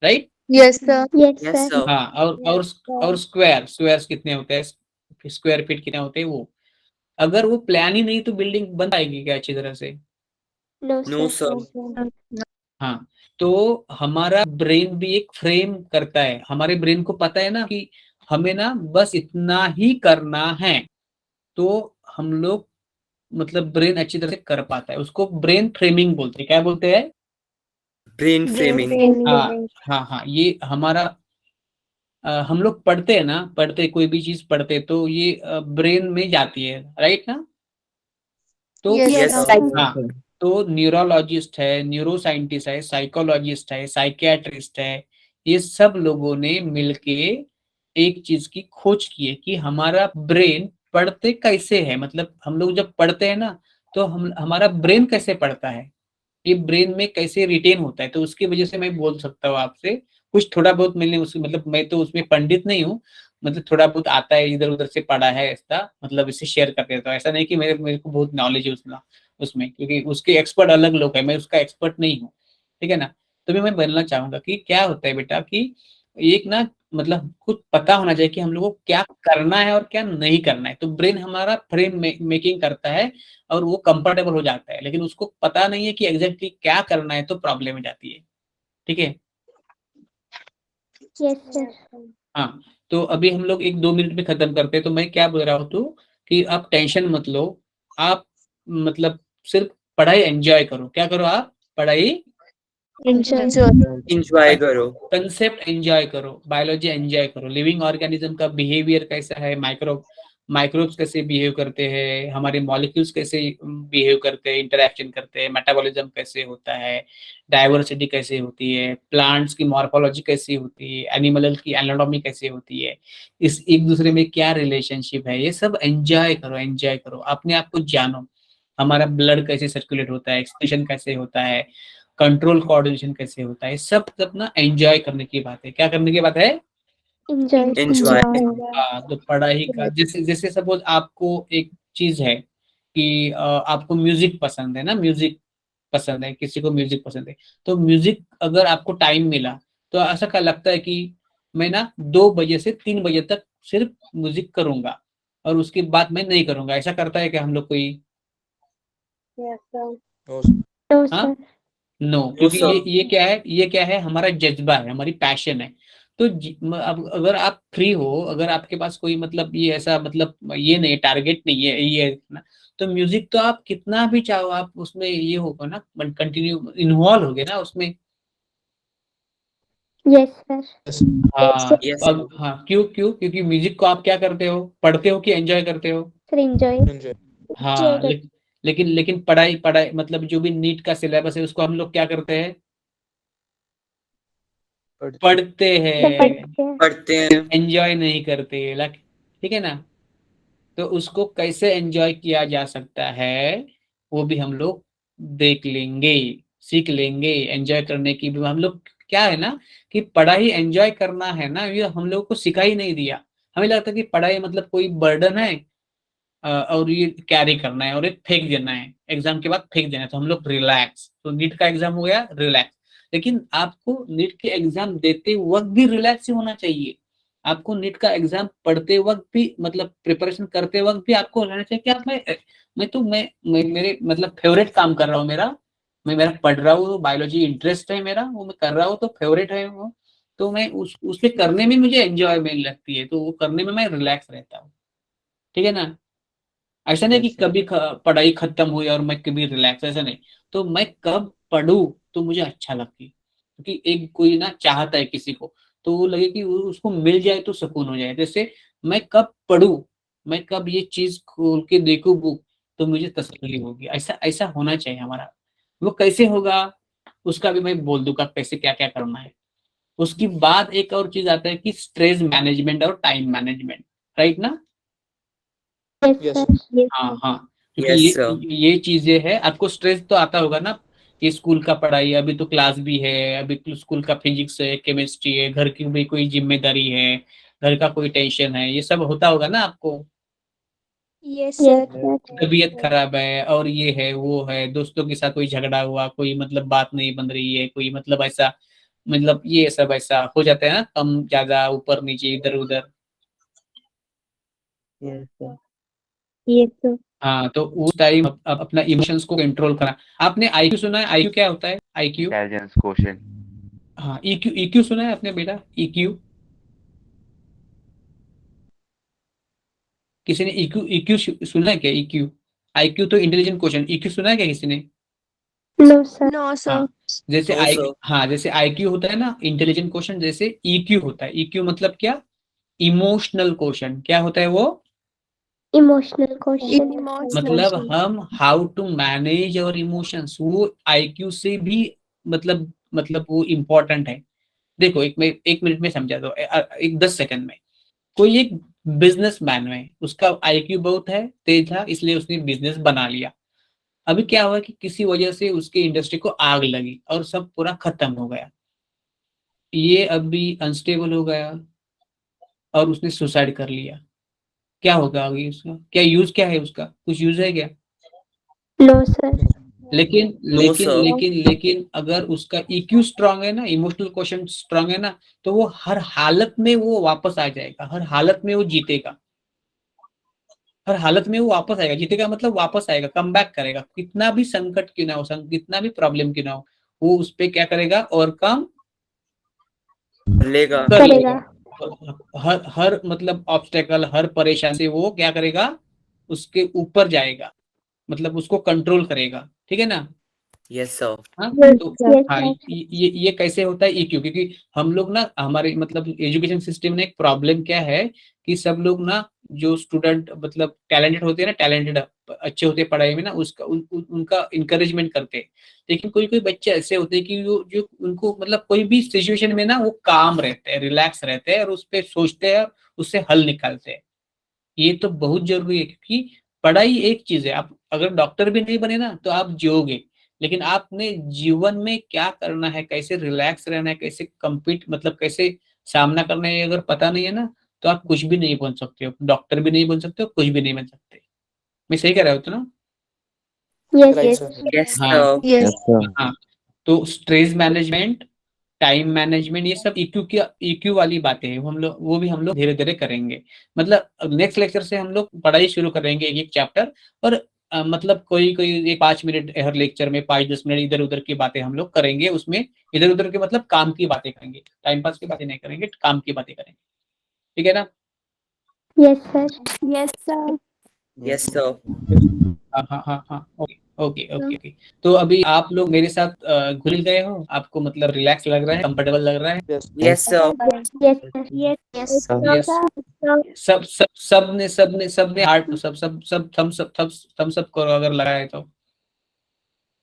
right? Yes, sir. Yes, yes sir. Sir. हाँ, और स्क्वायर्स कितने होते हैं, स्क्वायर फीट कितने होते हैं वो। अगर वो प्लान ही नहीं तो बिल्डिंग बन पाएगी क्या अच्छी तरह से? No, no sir. सर। हाँ, तो हमारा ब्रेन भी एक फ्रेम करता है। हमारे ब्रेन को पता है ना कि हमें ना बस इतना ही करना है, तो हम लोग मतलब ब्रेन अच्छी तरह से कर पाता है। उसको ब्रेन फ्रेमिंग बोलते हैं। क्या बोलते हैं? Brain Brain framing. training. हाँ हाँ हाँ, ये हमारा हम लोग पढ़ते हैं ना, पढ़ते कोई भी चीज पढ़ते तो ये ब्रेन में जाती है, राइट ना? तो Yes, यस sir. सर। हाँ, तो न्यूरोलॉजिस्ट है, न्यूरो साइंटिस्ट है, साइकोलॉजिस्ट है, साइकियाट्रिस्ट है, ये सब लोगों ने मिलके एक चीज की खोज की है कि हमारा ब्रेन पढ़ते कैसे है। मतलब हम लोग जब पढ़ते हैं ना, तो हम हमारा ब्रेन कैसे पढ़ता है, ये ब्रेन में कैसे रिटेन होता है। तो उसकी वजह से मैं बोल सकता हूँ आपसे कुछ थोड़ा बहुत। मैंने उस मतलब मैं तो उसमें पंडित नहीं हूँ, मतलब थोड़ा बहुत आता है, इधर उधर से पढ़ा है ऐसा, मतलब इसे शेयर कर देता हूँ। ऐसा नहीं कि मेरे को बहुत नॉलेज है उसमें उसमें क्योंकि उसके एक्सपर्ट अलग लोग है, मैं उसका एक्सपर्ट नहीं हूँ। ठीक है ना? तो मैं बोलना चाहूंगा कि क्या होता है बेटा कि एक ना मतलब कुछ पता होना चाहिए कि हम लोगों को क्या करना है और क्या नहीं करना है। तो ब्रेन हमारा फ्रेम मेकिंग करता है और वो कंफर्टेबल हो जाता है, लेकिन उसको पता नहीं है कि एग्जैक्टली क्या करना है, तो प्रॉब्लम हो जाती है। ठीक है? Yes, sir. हाँ, तो अभी हम लोग 1-2 मिनट में खत्म करते हैं। तो मैं क्या बोल रहा हूँ तो कि आप टेंशन मत लो, आप मतलब सिर्फ पढ़ाई एंजॉय करो। क्या करो आप? पढ़ाई, Enjoy. इंजॉय करो। कंसेप्ट एंजॉय करो, बायोलॉजी एंजॉय करो, लिविंग ऑर्गेनिज्म का बिहेवियर कैसा है, माइक्रोब्स कैसे बिहेव करते हैं, हमारे मॉलिक्यूल्स कैसे बिहेव करते हैं, इंटरेक्शन करते हैं, मेटाबॉलिज्म कैसे होता है, डाइवर्सिटी कैसे होती है, प्लांट्स की मॉर्फोलॉजी कैसी होती है, एनिमल की एनाटॉमी कैसे होती है, इस एक दूसरे में क्या रिलेशनशिप है, ये सब एंजॉय करो। एंजॉय करो, अपने आप को जानो, हमारा ब्लड कैसे सर्कुलेट होता है, एक्सक्रीशन कैसे होता है, कंट्रोल कोऑर्डिनेशन कैसे होता है, सब ना एंजॉय करने की बात है। क्या करने की बात है? Enjoy. एंजॉय। हाँ, तो पढ़ाई का जैसे जैसे सपोज आपको एक चीज है कि आपको म्यूजिक पसंद है ना, म्यूजिक पसंद है, किसी को म्यूजिक पसंद है, तो म्यूजिक अगर आपको टाइम मिला तो ऐसा क्या लगता है कि मैं ना 2 बजे से 3 बजे तक सिर्फ म्यूजिक करूंगा और उसके बाद मैं नहीं करूंगा। ऐसा करता है क्या हम लोग कोई? No, sir. No, हाँ, sir. नो, नो क्योंकि सर। ये क्या है, हमारा जज्बा है, हमारी पैशन है। तो अब अगर आप फ्री हो, अगर आपके पास कोई मतलब ये ऐसा मतलब ये नहीं टारगेट नहीं है ये है ना, तो म्यूजिक तो आप कितना भी चाहो आप उसमें ये होगा ना, कंटिन्यू इन्वॉल्व हो गए ना उसमें। Yes, sir. Yes, sir. हाँ, यस अब हाँ, क्यों क्यों क्योंकि म्यूजिक को आप क्या करते हो, पढ़ते हो कि एंजॉय करते हो? Sir, enjoy. Enjoy. हाँ, लेकिन पढ़ाई पढ़ाई मतलब जो भी नीट का सिलेबस है उसको हम लोग क्या करते हैं? पढ़ते Sir, हैं, पढ़ते पढ़ते हैं। एंजॉय नहीं करते। ठीक है ना? तो उसको कैसे एंजॉय किया जा सकता है वो भी हम लोग देख लेंगे, सीख लेंगे। एंजॉय करने की भी हम लोग क्या है ना कि पढ़ाई एंजॉय करना है ना, ये हम लोग को सिखा ही नहीं दिया। हमें लगता है कि पढ़ाई मतलब कोई बर्डन है और ये कैरी करना है और एक फेंक देना है, एग्जाम के बाद फेंक देना है, तो हम लोग रिलैक्स। तो नीट का एग्जाम हो गया रिलैक्स, लेकिन आपको नीट के एग्जाम देते वक्त भी रिलैक्स ही होना चाहिए। आपको नीट का एग्जाम पढ़ते वक्त भी मतलब प्रिपरेशन करते वक्त भी आपको रहना चाहिए कि आप मैं मेरे मतलब फेवरेट काम कर रहा हूँ मेरा, मैं मेरा पढ़ रहा हूँ, बायोलॉजी इंटरेस्ट है मेरा, वो मैं कर रहा हूँ तो फेवरेट है वो, तो मैं उसके करने में मुझे एंजॉयमेंट लगती है, तो वो करने में मैं रिलैक्स रहता हूँ। ठीक है ना? ऐसा नहीं कि कभी पढ़ाई खत्म हुई और मैं कभी रिलैक्स, ऐसा नहीं। तो मैं कब पढ़ूं तो मुझे अच्छा लगती, क्योंकि एक कोई ना चाहता है किसी को, तो वो लगे कि उसको मिल जाए तो सुकून हो जाए। जैसे मैं कब पढ़ूं, मैं कब ये चीज खोल के देखूं बुक तो मुझे तसल्ली होगी। ऐसा ऐसा होना चाहिए हमारा। वो कैसे होगा उसका भी मैं बोल दूंगा कैसे क्या क्या करना है। उसके बाद एक और चीज आता है कि स्ट्रेस मैनेजमेंट और टाइम मैनेजमेंट, राइट ना? Yes, Yes, sir. sir. हाँ हाँ, क्योंकि यस सर। ये चीजें हैं, आपको स्ट्रेस तो आता होगा ना कि स्कूल का पढ़ाई, अभी तो क्लास भी है, अभी तो स्कूल का फिजिक्स है, केमिस्ट्री है, घर की भी कोई जिम्मेदारी है, घर का कोई टेंशन है, ये सब होता होगा ना आपको। Yes, Yes, sir. sir. तबीयत खराब है और ये है वो है, दोस्तों के साथ कोई झगड़ा हुआ, कोई मतलब बात नहीं बन रही है, कोई मतलब ऐसा, मतलब ये सब ऐसा हो जाता है ना, कम ज्यादा ऊपर नीचे इधर उधर। Yes, sir. Yes, sir. हाँ, तो उस टाइम अपना इमोशंस को कंट्रोल करा। आपने आईक्यू सुना है? आईक्यू क्या होता है? IQ, intelligence quotient. हाँ, ईक्यू, ईक्यू सुना है आपने बेटा? ईक्यू, किसी ने ईक्यू, ईक्यू सुना है क्या? ईक्यू, आईक्यू तो इंटेलिजेंट क्वेश्चन, ईक्यू सुना है क्या किसी ने? No, sir. No sir. हाँ, जैसे नो आई, सर। हाँ, जैसे आईक्यू होता है ना इंटेलिजेंट क्वेश्चन, जैसे ईक्यू होता है। ईक्यू मतलब क्या? Emotional question. क्या होता है वो? Emotional question. इमोशनल। मतलब हम how to manage our emotions, वो आईक्यू से भी मतलब वो इम्पोर्टेंट है। देखो, एक मिनट में समझा दो, एक 10 सेकंड में। कोई एक बिजनेसमैन है, उसका आईक्यू बहुत है, तेज था, इसलिए उसने बिजनेस बना लिया। अभी क्या हुआ कि किसी वजह से उसके इंडस्ट्री को आग लगी और सब पूरा खत्म हो गया। ये अभी अनस्टेबल हो गया और उसने सुसाइड कर लिया। क्या होगा आगे उसका? क्या यूज, क्या है उसका? कुछ यूज है क्या? No, sir. लेकिन नो लेकिन सर। लेकिन लेकिन अगर उसका ईक्यू स्ट्रांग है ना, इमोशनल क्वेश्चन स्ट्रांग है ना, तो वो हर हालत में वो वापस आ जाएगा, हर हालत में वो जीतेगा, हर हालत में वो वापस आएगा। जीतेगा मतलब वापस आएगा, कम बैक करेगा, कितना भी संकट क्यों ना हो, कितना भी प्रॉब्लम क्यों ना हो, वो उस पे क्या करेगा? ओवरकम लेगा। कर करेगा। लेगा। हर हर मतलब ऑब्स्टेकल, हर परेशानी से वो क्या करेगा? उसके ऊपर जाएगा, मतलब उसको कंट्रोल करेगा। ठीक है ना? Yes sir. हाँ, Yes, तो yes, हाँ, sir. ये कैसे होता है? ईक्यू, क्योंकि हम लोग ना, हमारे मतलब एजुकेशन सिस्टम में एक प्रॉब्लम क्या है कि सब लोग ना, जो स्टूडेंट मतलब टैलेंटेड होते हैं ना, टैलेंटेड अच्छे होते हैं पढ़ाई में ना, उसका उनका इंकरेजमेंट करते हैं। लेकिन कोई कोई बच्चे ऐसे होते हैं कि जो उनको मतलब कोई भी सिचुएशन में ना वो काम रहते हैं, रिलैक्स रहते हैं और उस पर सोचते हैं और उससे हल निकालते हैं। ये तो बहुत जरूरी है, क्योंकि पढ़ाई एक चीज है, आप अगर डॉक्टर भी नहीं बने ना तो आप जियोगे, लेकिन आपने जीवन में क्या करना है, कैसे रिलैक्स रहना है, कैसे कम्पीट मतलब कैसे सामना करना है, अगर पता नहीं है ना, तो आप कुछ भी नहीं बन सकते हो, डॉक्टर भी नहीं बन सकते हो, कुछ भी नहीं बन सकते। मैं सही कह रहा हूँ तो ना? Yes, Right, yes. sir. Yes हाँ, सर। यस। हाँ, तो स्ट्रेस मैनेजमेंट, टाइम मैनेजमेंट, ये सब ईक्यू वाली बातें हैं, वो भी हम लोग धीरे धीरे करेंगे। मतलब नेक्स्ट लेक्चर से हम लोग पढ़ाई शुरू करेंगे, एक एक चैप्टर। और मतलब कोई कोई एक 5 मिनट हर लेक्चर में, 5-10 मिनट इधर उधर की बातें हम लोग करेंगे उसमें। इधर उधर के मतलब काम की बातें करेंगे, टाइम पास की बातें नहीं करेंगे, काम की बातें करेंगे। ठीक है ना? Yes, sir. Yes sir. Yes sir. हाँ, हाँ, हाँ, हाँ, ओके, ओके, ओके, ओके। तो अभी आप लोग मेरे साथ घुल गए हो? आपको मतलब रिलैक्स लग रहा है, कंफर्टेबल लग रहा है? Yes. Yes sir. Yes, sir. Yes. Yes yes. सबने हार्ट, सब थम्स अप करो अगर लगा है तो।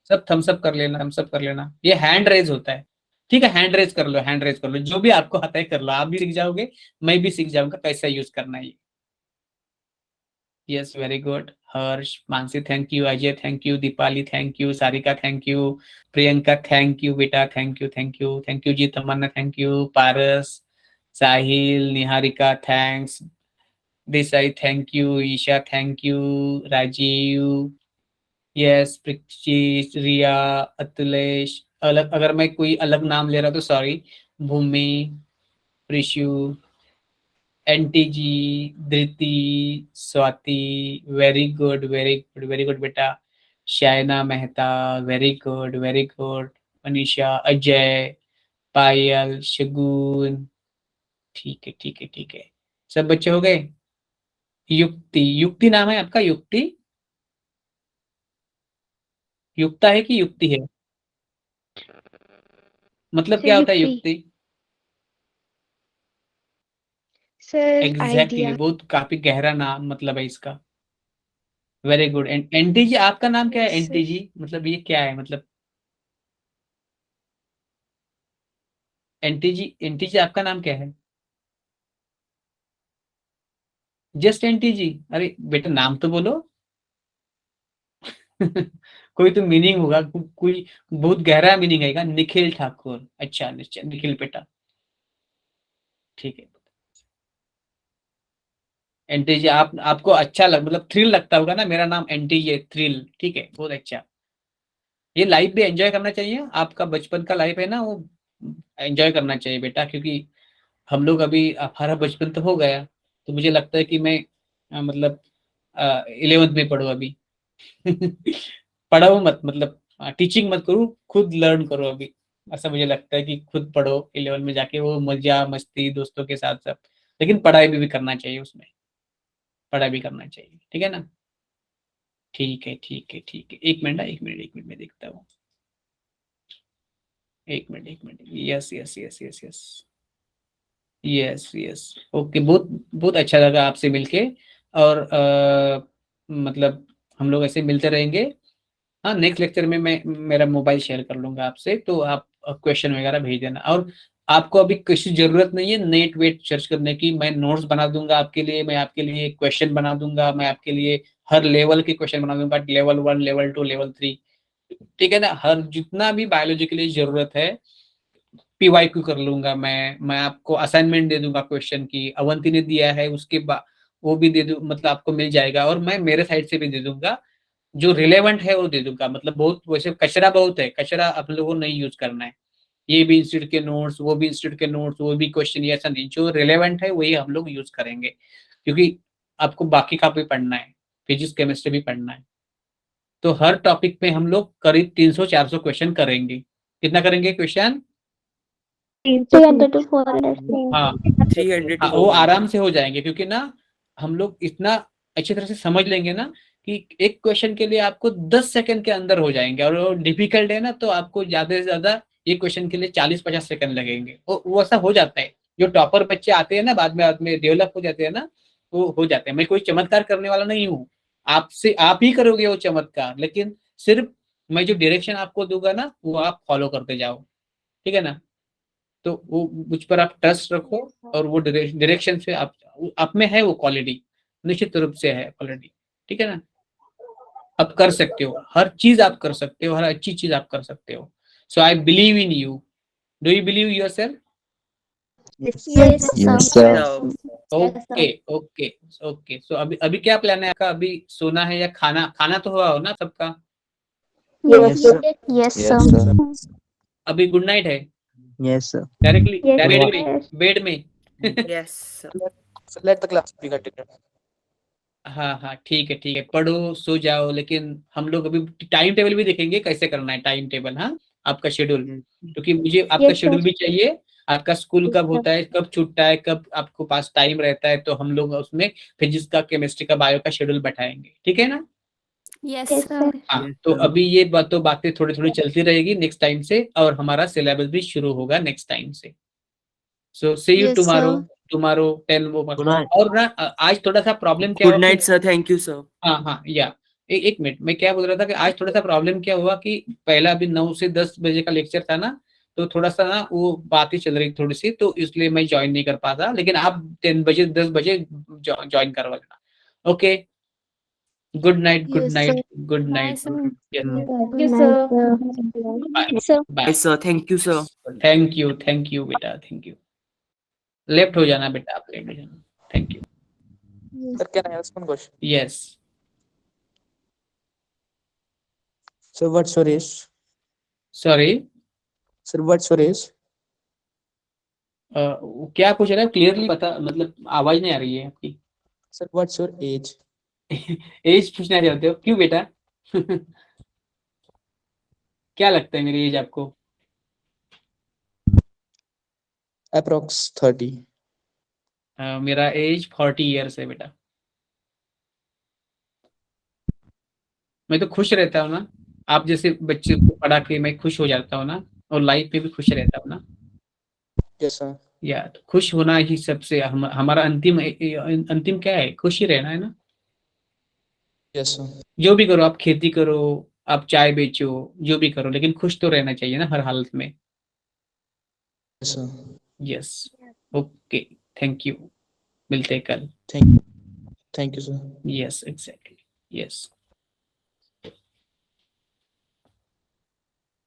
सब थम्स अप कर लेना, थम्स अप कर लेना। ये हैंड रेज होता है। ठीक है, हैंड रेज कर लो, हैंड रेज कर लो, जो भी आपको आता है कर लो, आप भी सीख जाओगे, मैं भी सीख जाऊंगा कैसा यूज करना है। Yes, very good. Harsh, Mansi thank you, Ajay thank you, Deepali thank you, Sarika thank you, Priyanka thank you बेटा, thank you, thank you, thank you ji, Tamanna thank you, Paras, Sahil, Niharika thanks, Desai thank you, Isha thank you, Rajeev, yes, Prakshish, Riya, Atulesh. अलग, अगर मैं कोई अलग नाम ले रहा तो sorry. Bhumi, Prishu, NTG, Dhriti, Swati, very good, very good, very good बेटा। Shaina Mehta, very good, very good. Manisha, Ajay, Payal, Shagun. ठीक है, ठीक है, ठीक है। सब बच्चे हो गए? युक्ति, युक्ति नाम है आपका? युक्ति, युक्ता है कि युक्ति है? मतलब सर क्या होता है युक्ति। युक्ति? Sir exactly idea. बहुत काफी गहरा नाम मतलब है इसका। Very good. एनटीजी, आपका नाम क्या है? Yes sir. एनटीजी मतलब ये क्या है मतलब? एनटीजी, एनटीजी आपका नाम क्या है? Just NTG? अरे बेटा नाम तो बोलो। कोई तो मीनिंग होगा, कोई बहुत गहरा मीनिंग आएगा। निखिल ठाकुर, अच्छा, निखिल बेटा, ठीक है। एनटीजी, आपको अच्छा मतलब थ्रिल लगता होगा ना, मेरा नाम एनटीजी है, थ्रिल। ठीक है, बहुत अच्छा। ये लाइफ भी एंजॉय करना चाहिए, आपका बचपन का लाइफ है ना वो, एंजॉय करना चाहिए बेटा, क्योंकि हम लोग अभी, हमारा बचपन तो हो गया, तो मुझे लगता है कि मैं मतलब 11th में पढ़ो अभी। पढ़ो मत, मतलब टीचिंग मत करो, खुद लर्न करो अभी। ऐसा मुझे लगता है कि खुद पढ़ो 11 में जाके, वो मजा मस्ती दोस्तों के साथ सब, लेकिन पढ़ाई भी करना चाहिए उसमें, पढ़ाई भी करना चाहिए, ठीक है ना। ठीक है ठीक है ठीक है, एक मिनट, एक मिनट, एक मिनट में देखता हूँ, एक मिनट, एक minute. Yes yes yes yes yes yes yes, okay. बहुत बहुत अच्छा लगा आपसे मिलके, और मतलब हम लोग ऐसे मिलते रहेंगे। हाँ, नेक्स्ट लेक्चर में मैं मेरा मोबाइल शेयर कर लूंगा आपसे, तो आप क्वेश्चन वगैरह भेज देना। और आपको अभी किसी जरूरत नहीं है नेट वेट सर्च करने की, मैं नोट्स बना दूंगा आपके लिए, मैं आपके लिए क्वेश्चन बना दूंगा, मैं आपके लिए हर लेवल के क्वेश्चन बना दूंगा, लेवल 1, लेवल 2, लेवल 3, ठीक है ना। हर जितना भी बायोलॉजी के लिए जरूरत है, पीवाईक्यू कर लूंगा मैं आपको असाइनमेंट दे दूंगा क्वेश्चन की, अवंती ने दिया है उसके बाद वो भी दे दूं, मतलब आपको मिल जाएगा, और मैं मेरे साइड से भी दे दूंगा, जो रिलेवेंट है वो दे दूंगा। मतलब बहुत वैसे कचरा बहुत है, कचरा आप लोगों को नहीं यूज करना है, ये भी इंस्टीट्यूट के नोट्स, वो भी इंस्टीट्यूट के नोट्स, वो भी क्वेश्चन, ये ऐसा नहीं, जो रिलेवेंट है वही हम लोग यूज करेंगे, क्योंकि आपको बाकी का भी पढ़ना है, फिजिक्स केमिस्ट्री भी पढ़ना है। तो हर टॉपिक पे हम लोग करीब 300-400 क्वेश्चन करेंगे। कितना करेंगे क्वेश्चन? 300 to 400. हाँ 300 हाँ, to वो 400। आराम से हो जाएंगे, क्योंकि ना हम लोग इतना अच्छी तरह से समझ लेंगे ना कि एक क्वेश्चन के लिए आपको 10 सेकंड के अंदर हो जाएंगे, और वो डिफिकल्ट है ना तो आपको ज्यादा से ज्यादा एक क्वेश्चन के लिए 40-50 सेकंड लगेंगे। वो ऐसा हो जाता है, जो टॉपर बच्चे आते हैं ना बाद में डेवलप हो जाते हैं ना, वो हो जाते हैं। मैं कोई चमत्कार करने वाला नहीं हूँ, आपसे आप ही करोगे वो चमत्कार, लेकिन सिर्फ मैं जो डायरेक्शन आपको दूंगा ना वो आप फॉलो करते जाओ, ठीक है ना। तो वो मुझ पर आप ट्रस्ट रखो, और वो डायरेक्शन से आप में है वो क्वालिटी, निश्चित रूप से है क्वालिटी, ठीक है ना। आप कर सकते हो, हर चीज आप कर सकते हो, हर अच्छी चीज आप कर सकते हो। So I believe in you. Do you believe yourself? Yes, Yes, sir. sir. Okay okay okay. So अभी अभी क्या प्लान है आपका? अभी सोना है या खाना? खाना तो हुआ हो ना सबका? Yes, sir. yes, Yes, sir. sir. अभी गुड नाइट है Yes, sir. Directly, Yes, direct Good में, sir. बेड में? Yes. So let the class be continued. हाँ हाँ ठीक है ठीक है, पढ़ो सो जाओ, लेकिन हम लोग अभी टाइम टेबल भी देखेंगे कैसे करना है, टाइम टेबल, हाँ, आपका शेड्यूल, क्योंकि मुझे आपका Yes, sir. शेड्यूल भी चाहिए, आपका स्कूल कब Yes, होता है, कब छूटता है, कब आपको पास टाइम रहता है, तो हम लोग उसमें फिजिक्स का, केमिस्ट्री का, बायो का शेड्यूल बैठाएंगे, ठीक है ना। Yes Yes, sir. sir. हाँ, तो अभी ये बातें थोड़ी थोड़ी चलती रहेगी नेक्स्ट टाइम से, और हमारा सिलेबस भी शुरू होगा नेक्स्ट टाइम से। So see you yes tomorrow, sir. Tomorrow 10 वो। Good night. और ना आज थोड़ा सा प्रॉब्लम क्या गुड हुआ नाइट कि, सर, थैंक यू सर। हाँ हाँ या एक मिनट, मैं क्या बोल रहा था कि आज थोड़ा सा प्रॉब्लम क्या हुआ कि पहला अभी 9 से 10 बजे का लेक्चर था ना, तो थोड़ा सा ना वो बात ही चल रही थोड़ी सी, तो इसलिए मैं ज्वाइन नहीं कर पाता, लेकिन आप 10 बजे 10 बजे ज्वाइन करवा लेना। Okay, good night, good yes night, sir. Good bye night. Sir. Good Yes, night, sir. sir. Bye Sir. Bye. Sir thank you sir. Thank you बेटा, थैंक यू। लेफ्ट हो जाना बेटा, आप लेफ्ट हो जाना, thank you. Sir, can I ask one question? Yes So what's your age? Sorry, Sir, what's your age? क्या पूछ रहे हैं क्लियरली पता, मतलब आवाज नहीं आ रही है आपकी। Sir, what's your age? As पूछना चाहते हो, क्यों बेटा? क्या लगता है मेरी एज आपको? Approx 30. मेरा एज 40 ईयर्स है बेटा। मैं तो खुश रहता हूँ ना, आप जैसे बच्चे को पढ़ा के मैं खुश हो जाता हूँ ना, और लाइफ में भी खुश रहता हूँ ना। Yes, sir. या तो खुश होना ही सबसे हमारा अंतिम क्या है? खुश ही रहना है ना। Yes, sir. जो भी करो, आप खेती करो, आप चाय बेचो, जो भी करो, लेकिन खुश तो रहना चाहिए ना हर हालत में। Yes, sir. Yes, okay, thank you, मिलते हैं कल। Thank you, sir. Yes exactly, yes.